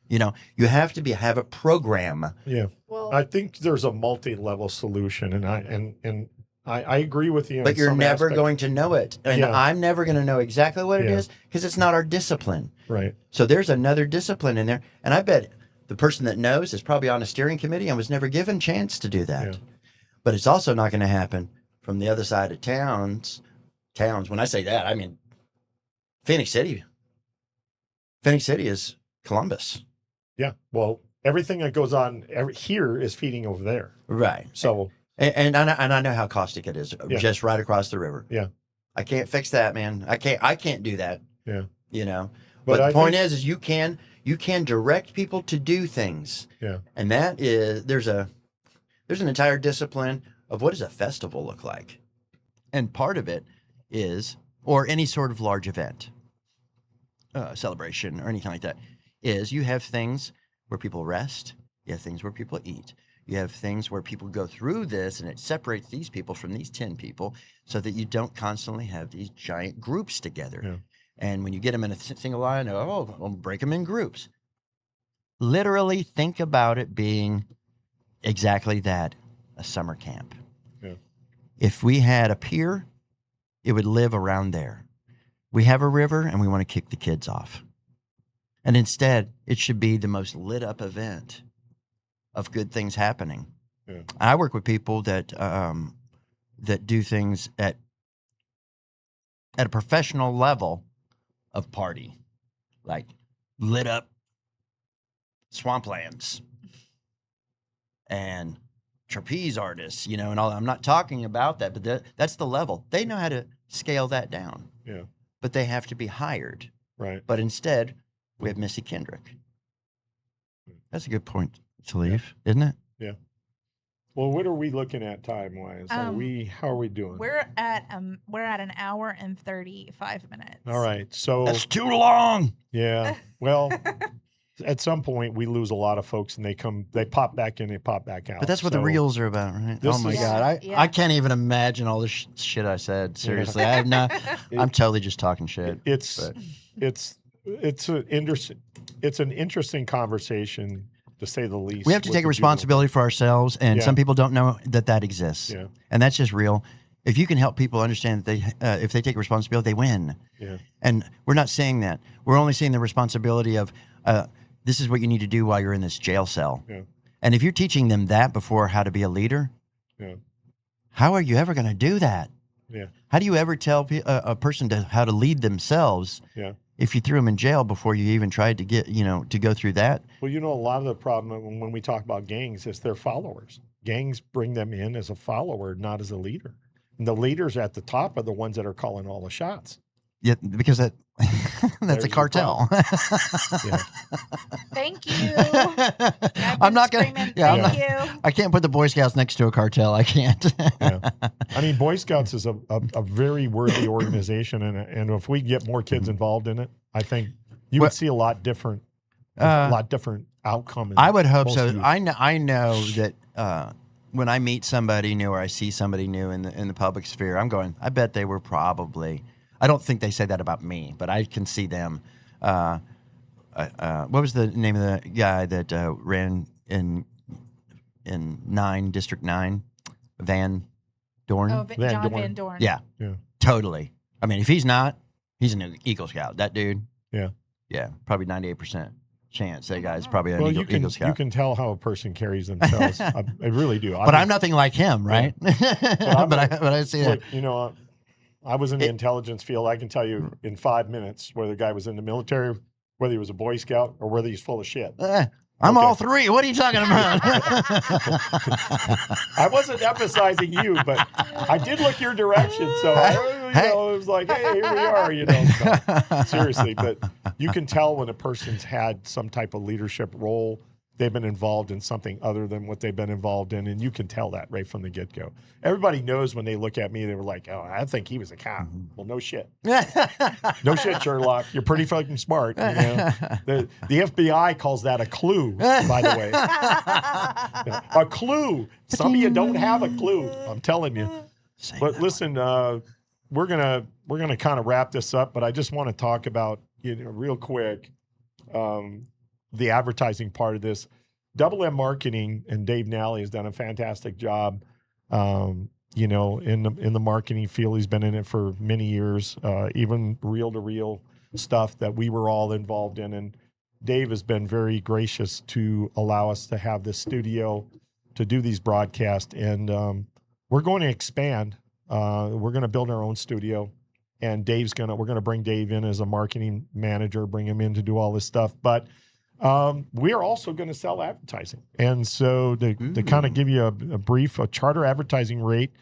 You know, you have to have a program. Yeah. Well, I think there's a multi-level solution, and I agree with you. But in you're some never aspect. going to know it. And Yeah. I'm never going to know exactly what it Yeah. is because it's not our discipline. Right. So there's another discipline in there. And I bet the person that knows is probably on a steering committee and was never given chance to do that. Yeah. But it's also not going to happen from the other side of towns. When I say that, I mean Phoenix City. Phoenix City is Columbus. Yeah. Well, everything that goes on here is feeding over there. Right. So And I know how caustic it is Yeah. just right across the river. Yeah. I can't fix that, man. I can't do that. Yeah. You know. But But I the point think- is you can direct people to do things. Yeah. And that is there's an entire discipline of what does a festival look like. And part of it is, or any sort of large event, celebration or anything like that, is you have things where people rest, you have things where people eat, you have things where people go through this and it separates these people from these 10 people so that you don't constantly have these giant groups together. Yeah. And when you get them in a single line, I'll break them in groups. Literally think about it being exactly that, a summer camp. Yeah. If we had a pier, it would live around there. We have a river and we want to kick the kids off. And instead, it should be the most lit up event of good things happening. Yeah. I work with people that do things at a professional level of party, like lit up swamplands and trapeze artists, you know, and all. I'm not talking about that, but that's the level. They know how to scale that down. Yeah. But they have to be hired. Right. But instead, we have Missy Kendrick. That's a good point to leave, isn't it? Well, what are we looking at time wise? How are we doing? we're at an hour and 35 minutes. All right. So That's too long. yeah. Well, at some point we lose a lot of folks, and they pop back in, they pop back out. But that's what the So, reels are about, right? this Oh my is- God. Yeah. I can't even imagine all the shit I said. Seriously. I have not, I'm totally just talking shit. It's But- it's an interesting conversation, to say the least. We have to with take the responsibility for ourselves, and Yeah. some people don't know that exists. Yeah. And that's just real. If you can help people understand that if they take responsibility, they win. Yeah. And we're not saying that. We're only seeing the responsibility of this is what you need to do while you're in this jail cell. Yeah. And if you're teaching them that before how to be a leader, Yeah. how are you ever going to do that? Yeah. How do you ever tell a person how to lead themselves Yeah. if you threw them in jail before you even tried to get, to go through that. Well, a lot of the problem when we talk about gangs is their followers. Gangs bring them in as a follower, not as a leader. And the leaders at the top are the ones that are calling all the shots. Yeah, because that's There's a your cartel. Yeah. Thank you. I'm not gonna. Screaming, Yeah, Thank you. I can't put the Boy Scouts next to a cartel. I can't. Yeah. I mean, Boy Scouts is a very worthy organization, and if we get more kids involved in it, I think you would see a lot different outcome. in I would hope most so. youth. I know that when I meet somebody new or I see somebody new in the public sphere, I'm going, I bet they were probably. I don't think they say that about me, but I can see them. What was the name of the guy that ran in District 9? Van Dorn? Oh, Van John Dorn. Van Dorn. Yeah, Yeah. totally. I mean, if he's not, he's an Eagle Scout. That dude. Yeah. Yeah, probably 98% chance that guy's probably an Well, Eagle you Scout. can tell how a person carries themselves. I really do. But I'm nothing like him, right? but I see that. Look, I was in the intelligence field. I can tell you in 5 minutes whether the guy was in the military, whether he was a Boy Scout, or whether he's full of shit. I'm Okay. all three. What are you talking about? I wasn't emphasizing you, but I did look your direction. So it was like, hey, here we are. So, seriously, but you can tell when a person's had some type of leadership role. They've been involved in something other than what they've been involved in, and you can tell that right from the get-go. Everybody knows when they look at me, they were like, "Oh, I think he was a cop." Well, no shit, no shit, Sherlock. You're pretty fucking smart. The FBI calls that a clue, by the way. A clue. Some of you don't have a clue. I'm telling you. But listen, we're gonna kind of wrap this up, but I just want to talk about real quick. The advertising part of this. Double M Marketing and Dave Nally has done a fantastic job. In the marketing field, he's been in it for many years, even reel-to-reel stuff that we were all involved in. And Dave has been very gracious to allow us to have this studio to do these broadcasts. And we're going to expand. We're going to build our own studio. And we're going to bring Dave in as a marketing manager, bring him in to do all this stuff. But we are also going to sell advertising. And so to kind of give you a brief, a charter advertising rate,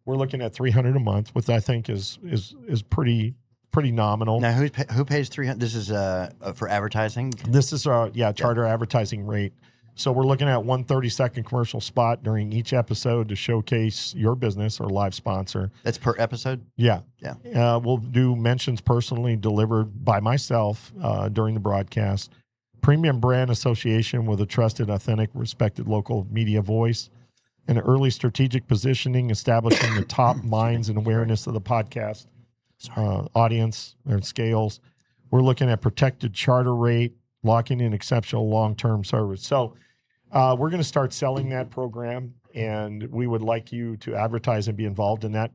we're looking at $300 a month, which I think is pretty nominal. Now, who pays $300? This is for advertising? This is our charter advertising rate. So we're looking at 1 30-second commercial spot during each episode to showcase your business or live sponsor. That's per episode? Yeah. Yeah. We'll do mentions personally delivered by myself during the broadcast. Premium brand association with a trusted, authentic, respected local media voice. And early strategic positioning, establishing the top minds and awareness of the podcast audience and scales. We're looking at protected charter rate, locking in exceptional long-term service. So we're going to start selling that program, and we would like you to advertise and be involved in that.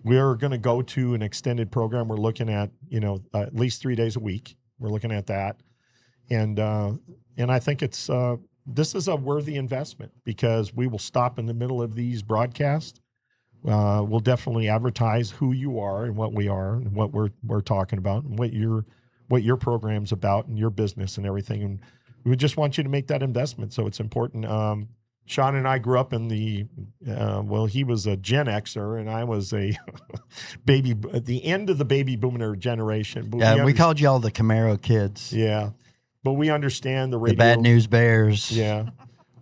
We're going to go to an extended program. We're looking at, at least 3 days a week. We're looking at that. And I think this is a worthy investment because we will stop in the middle of these broadcasts. We'll definitely advertise who you are and what we are and what we're talking about and what your program's about and your business and everything. And we just want you to make that investment. So it's important. Sean and I grew up in he was a Gen Xer and I was a at the end of the baby boomer generation. But Yeah, we called y'all the Camaro kids. Yeah. But we understand the radio. The Bad News Bears. Yeah.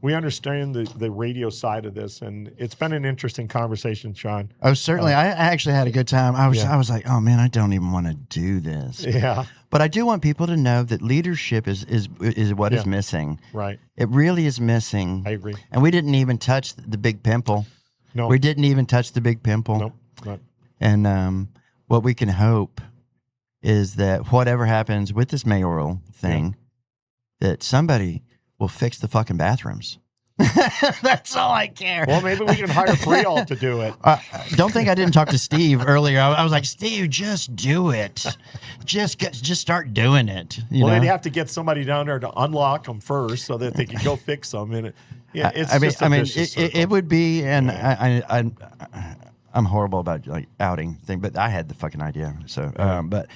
We understand the radio side of this, and it's been an interesting conversation, Sean. Oh, certainly. I actually had a good time. I was Yeah. I was like, oh man, I don't even want to do this. Yeah. But I do want people to know that leadership is what is Yeah. missing. Right. It really is missing. I agree. And we didn't even touch the big pimple. No. We didn't even touch the big pimple. Nope. Not. And what we can hope is that whatever happens with this mayoral thing, that somebody will fix the fucking bathrooms. That's all I care. Well, maybe we can hire Preall to do it. Don't think I didn't talk to Steve earlier. I was like, Steve, just do it. Just start doing it. You know? They'd have to get somebody down there to unlock them first so that they can go fix them. And it's I mean, just a vicious circle. it would be, and I'm horrible about like outing thing, but I had the fucking idea. So, but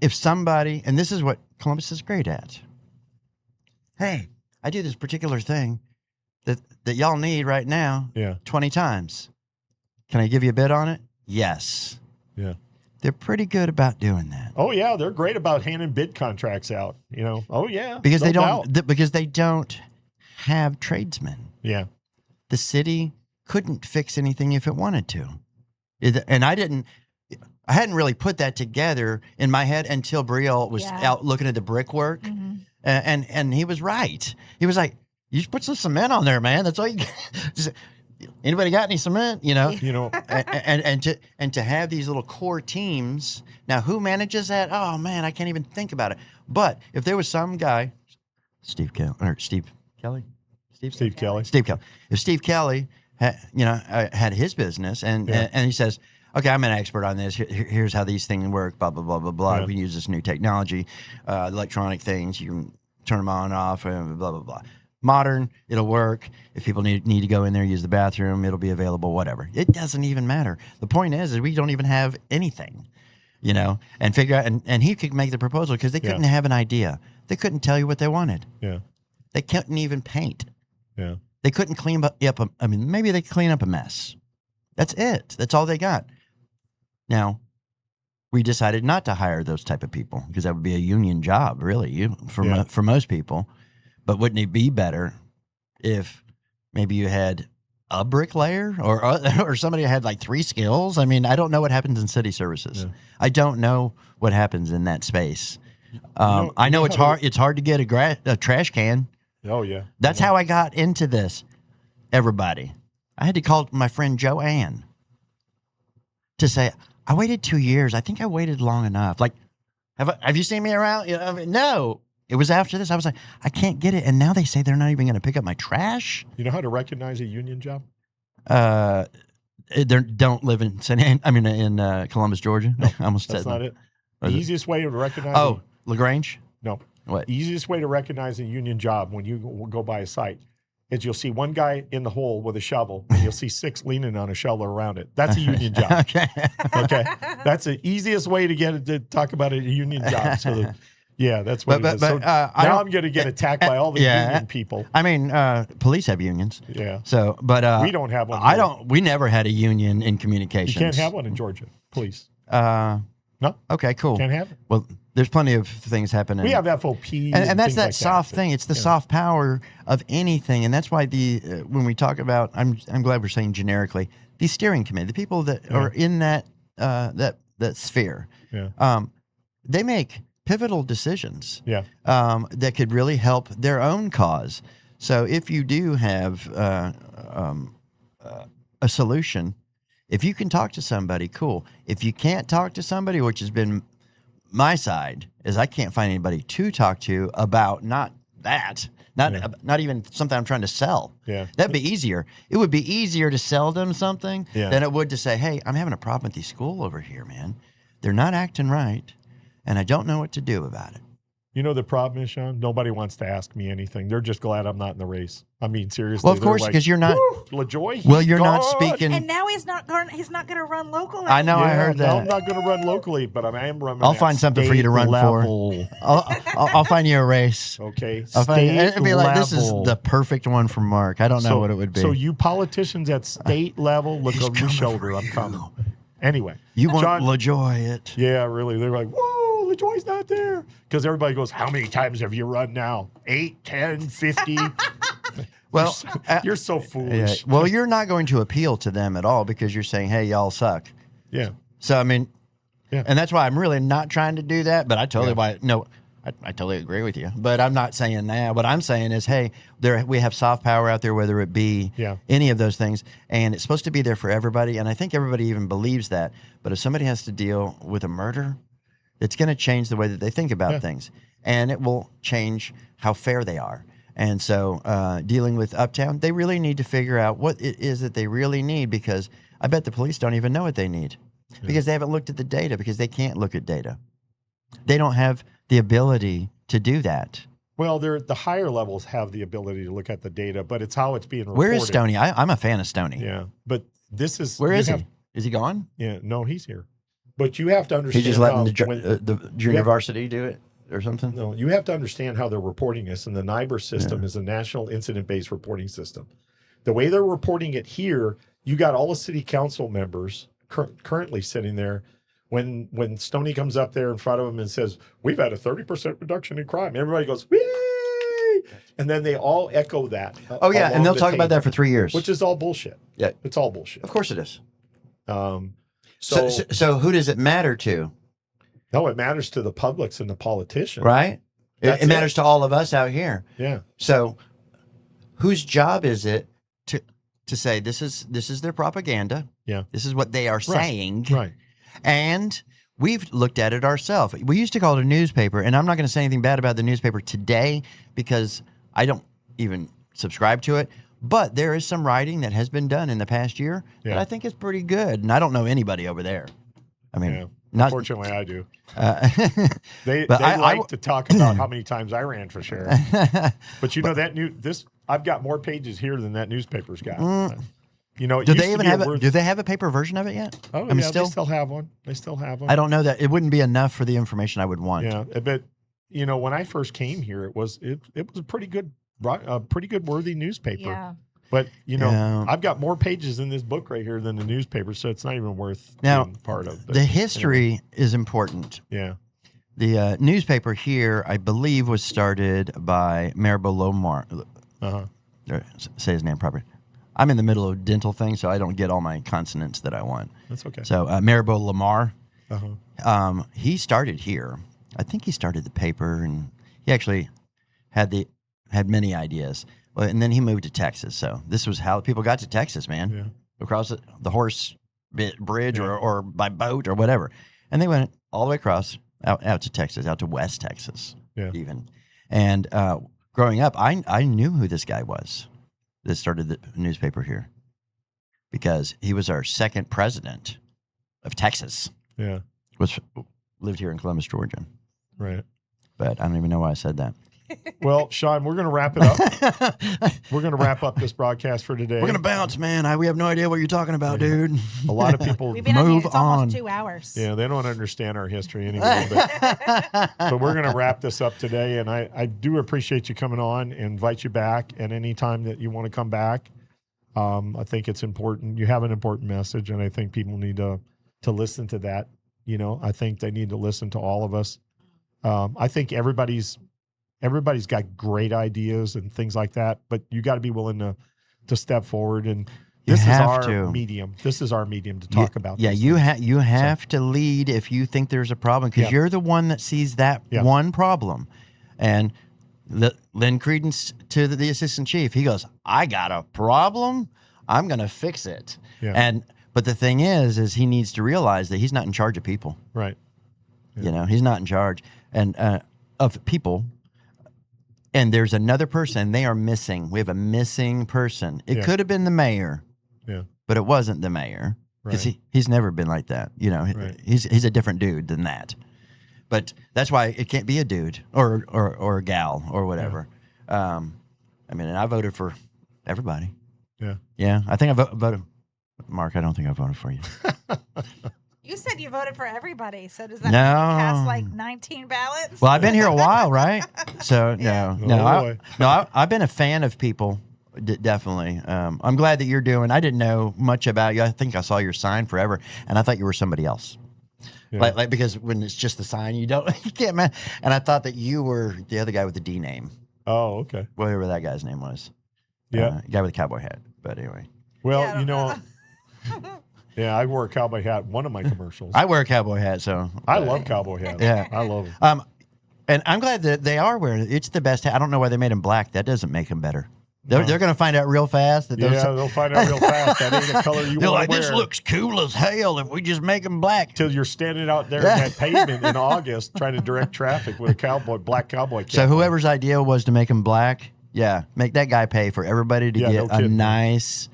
if somebody, and this is what Columbus is great at. Hey, I do this particular thing that y'all need right now Yeah. 20 times. Can I give you a bid on it? Yes. Yeah. They're pretty good about doing that. Oh yeah, they're great about handing bid contracts out. Oh yeah, Because no they doubt. don't because they don't have tradesmen. Yeah. The city couldn't fix anything if it wanted to. And I hadn't really put that together in my head until Brielle was Yeah. out looking at the brickwork. Mm-hmm. And he was right. He was like, you should put some cement on there, man. That's all you just, anybody got any cement? And to have these little core teams. Now, who manages that? Oh man, I can't even think about it. But if there was some guy, Steve Kelly. Steve Kelly. If Steve Kelly had his business and he says, okay, I'm an expert on this. Here's how these things work, blah, blah, blah, blah, blah. Yeah. We use this new technology, electronic things. You can turn them on and off, and blah, blah, blah. Modern, it'll work. If people need to go in there, use the bathroom, it'll be available, whatever. It doesn't even matter. The point is we don't even have anything, and figure out. And he could make the proposal because they couldn't have an idea. They couldn't tell you what they wanted. Yeah. They couldn't even paint. Yeah. They couldn't clean up. Maybe they could clean up a mess. That's it. That's all they got. Now, we decided not to hire those type of people because that would be a union job, really, for most people. But wouldn't it be better if maybe you had a bricklayer or somebody who had like 3 skills? I mean, I don't know what happens in city services. Yeah. I don't know what happens in that space. know I know how it's to- hard. It's hard to get a trash can. Oh yeah. That's how I got into this. Everybody, I had to call my friend Joanne to say, I waited 2 years. I think I waited long enough. Like, have you seen me around? No. It was after this. I was like, I can't get it. And now they say they're not even going to pick up my trash. You know how to recognize a union job? They don't live in Columbus, Georgia. I almost That's said not that. it. The easiest way to recognize. Oh, LaGrange. No. What? The easiest way to recognize a union job when you go by a site is you'll see one guy in the hole with a shovel, and you'll see 6 leaning on a shovel around it. That's a union job. Okay. Okay, that's the easiest way to get it to talk about a union job. So, that's what But- it is. but, So I now don't- I'm going to get attacked by all the union people. I mean, police have unions. Yeah, So, but we don't have one. I here. don't. We never had a union in You communications. can't have one in Georgia, please. No. Okay. Cool. Can't have it. Well, there's plenty of things happening. We have FOP, and that's things that like soft that. thing. It's the soft power of anything, and that's why when we talk about, I'm glad we're saying generically, the steering committee, the people that are in that sphere, they make pivotal decisions. Yeah. That could really help their own cause. So if you do have a solution, if you can talk to somebody, cool. If you can't talk to somebody, which has been my side, is I can't find anybody to talk to about not even something I'm trying to sell. Yeah. That'd be easier. It would be easier to sell them something Yeah. than it would to say, hey, I'm having a problem with the school over here, man. They're not acting right, and I don't know what to do about it. You know the problem is, Sean? Nobody wants to ask me anything. They're just glad I'm not in the race. I mean, seriously. Well, of they're course, like, because you're not. "Woo, LaJoy, Well, he's you're not gone." speaking. And now he's not going to run locally. I know. I heard now I'm that. not going to run locally, but I am running. I'll at find something for you to state run level. for. I'll find you a race. Okay, I'll find, state it'd be like this is level. the perfect one for Mark. I don't know what it would be. So you politicians at state level, look He's over your coming shoulder. for I'm you. coming. Anyway, You want John, LaJoy it? Yeah, really. They're like, whoa, LaJoy's not there. Because everybody goes, how many times have you run now? 8, 10, 50? Well, you're so yeah. foolish. Well, you're not going to appeal to them at all because you're saying, "Hey, y'all suck." Yeah. So I mean, Yeah. and that's why I'm really not trying to do that. But I totally agree with you. But I'm not saying that. What I'm saying is, hey, we have soft power out there, whether it be any of those things, and it's supposed to be there for everybody. And I think everybody even believes that. But if somebody has to deal with a murder, it's going to change the way that they think about things, and it will change how fair they are. And so, dealing with Uptown, they really need to figure out what it is that they really need, because I bet the police don't even know what they need because they haven't looked at the data, because they can't look at data. They don't have the ability to do that. Well, the higher levels have the ability to look at the data, but it's how it's being reported. Where is Stoney? I'm a fan of Stoney. Yeah, but this is Where is you he? Is he gone? Yeah, no, he's here. But you have to He's understand just letting how, the junior varsity do it or something. no, you have to understand how they're reporting this. And the NIBR system is a national incident-based reporting system. The way they're reporting it here, you got all the city council members currently sitting there. When Stoney comes up there in front of them and says, "We've had a 30% reduction in crime," everybody goes, "Whee!" And then they all echo that. Oh yeah, and along they'll the talk about tape, that for 3 years. which is all bullshit. Yeah. It's all bullshit. Of course it is. So, So who does it matter to? no, it matters to the publics and the politicians. Right? That's It matters to all of us out here. Yeah. So whose job is it to say this is their propaganda? Yeah. This is what they are saying. Right. And we've looked at it ourselves. We used to call it a newspaper, and I'm not going to say anything bad about the newspaper today because I don't even subscribe to it. But there is some writing that has been done in the past year that Yeah. I think is pretty good. And I don't know anybody over there. I mean, Yeah. not Unfortunately, I do. They But like to talk about how many times I ran for sheriff. But you know I've got more pages here than that newspaper's got. You know, it do used they to even be a have worth- do they have a paper version of it yet? Oh, I mean, yeah, they still have one. They still have one. I don't know that it wouldn't be enough for the information I would want. Yeah, but you know, when I first came here, it was a pretty good worthy newspaper. Yeah. But you know, Yeah. I've got more pages in this book right here than the newspaper, so it's not even worth Now, being part of. But The history is important. yeah, The newspaper here, I believe, was started by Maribel Lomar. Say his name properly. I'm in the middle of dental thing, so I don't get all my consonants that I want. that's okay. So Maribel Lamar, Uh-huh. he started here. I think he started the paper, and he actually had many ideas. Well, and then he moved to Texas. So this was how people got to Texas, man. Yeah. Across the horse bridge or by boat or whatever. And they went all the way across out to Texas, out to West Texas, Yeah. even. And growing up, I knew who this guy was that started the newspaper here because he was our second president of Texas, Yeah. which lived here in Columbus, Georgia. Right. But I don't even know why I said that. Well, Sean, we're going to wrap it up. We're going to wrap up this broadcast for today. We're going to bounce, man. We have no idea what you're talking about, dude. A lot of people, We've been on Move here. It's on. almost 2 hours. yeah, they don't understand our history anyway. But we're going to wrap this up today. And I do appreciate you coming on and invite you back at any time that you want to come back. I think it's important. You have an important message, and I think people need to listen to that. You know, I think they need to listen to all of us. I think everybody's got great ideas and things like that, but you got to be willing to step forward. And this is have our to. medium. This is our medium to talk about. Yeah, these you things. you have to lead if you think there's a problem because Yeah. you're the one that sees that Yeah. one problem. And lend credence to the assistant chief. He goes, "I got a problem. I'm going to fix it." Yeah. But the thing is he needs to realize that he's not in charge of people. Right. You know, he's not in charge of people. And there's another person. They are missing. We have a missing person. It Yeah. could have been the mayor, Yeah. but it wasn't the mayor because Right. he's never been like that. You know, Right. he's a different dude than that. But that's why it can't be a dude or a gal or whatever. I mean, and I voted for everybody. Yeah. Yeah, I think I voted. Mark, I don't think I voted for you. You said you voted for everybody. So does that No. mean you cast like 19 ballots? Well, I've been here a while, right? So Yeah. I've been a fan of people, definitely. I'm glad that you're doing. I didn't know much about you. I think I saw your sign forever, and I thought you were somebody else. Yeah. Like because when it's just the sign, you can't. And I thought that you were the other guy with the D name, Oh, okay. whatever that guy's name was. Yeah. Guy with a cowboy hat. But anyway, Well, Yeah, I you don't know, yeah, I wore a cowboy hat in one of my commercials. I wear a cowboy hat, so I love cowboy hats. Yeah. I love them. And I'm glad that they are wearing it. It's the best hat. I don't know why they made them black. That doesn't make them better. They're going to find out real fast that those. Yeah, they'll find out real fast. That ain't the color you They're want like, to wear. this looks cool as hell if we just make them black. Till you're standing out there in that pavement in August trying to direct traffic with a black cowboy cap. So whoever's idea was to make them black, yeah, make that guy pay for everybody to Yeah, get no a kidding. nice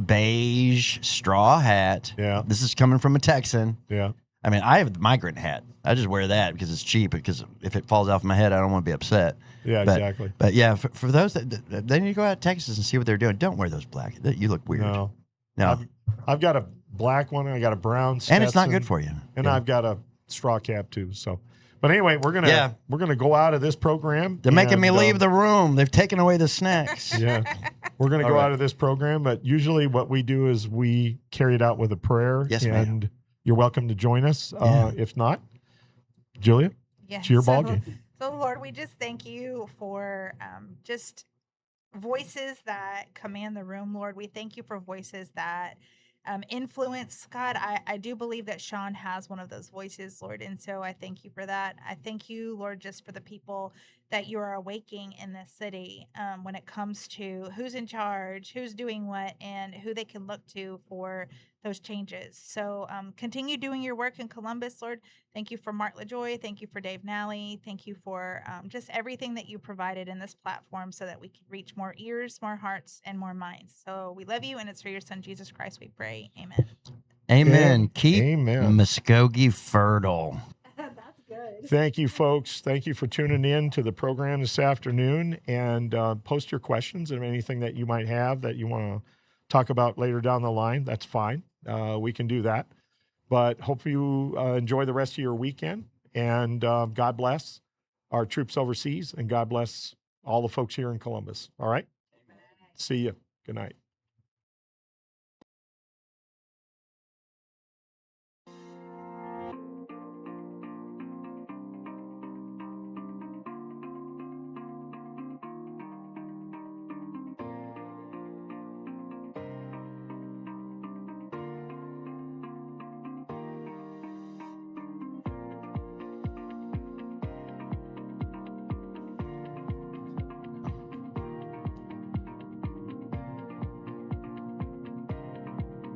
beige straw hat. Yeah. This is coming from a Texan. Yeah. I mean, I have the migrant hat. I just wear that because it's cheap. Because if it falls off my head, I don't want to be upset. Yeah, But- exactly. But yeah, for those that they need to go out to Texas and see what they're doing. Don't wear those black. You look weird. No. No. I've got a black one. I got a brown And it's not Stetson, good for you. And Yeah. I've got a straw cap too. So, but anyway, we're gonna go out of this program. They're making me and, leave the room. They've taken away the snacks. Yeah, we're gonna All go right. out of this program. But usually, what we do is we carry it out with a prayer. Yes, ma'am. and you're welcome to join us. Yeah. If not, Julia, Yes. it's your ball game. So, Lord, we just thank you for just voices that command the room, Lord. We thank you for voices that influence. God, I do believe that Sean has one of those voices, Lord. And so I thank you for that. I thank you, Lord, just for the people that you are awakening in this city when it comes to who's in charge, who's doing what, and who they can look to for those changes. So continue doing your work in Columbus, Lord. Thank you for Mark LaJoy. Thank you for Dave Nally. Thank you for just everything that you provided in this platform so that we can reach more ears, more hearts, and more minds. So we love you, and it's for your son, Jesus Christ, we pray. Amen. Amen. Keep Amen. Muskogee fertile. That's good. Thank you, folks. Thank you for tuning in to the program this afternoon. And post your questions and anything that you might have that you want to talk about later down the line. That's fine. We can do that. But hope you enjoy the rest of your weekend. And God bless our troops overseas. And God bless all the folks here in Columbus. All right? See you. Good night.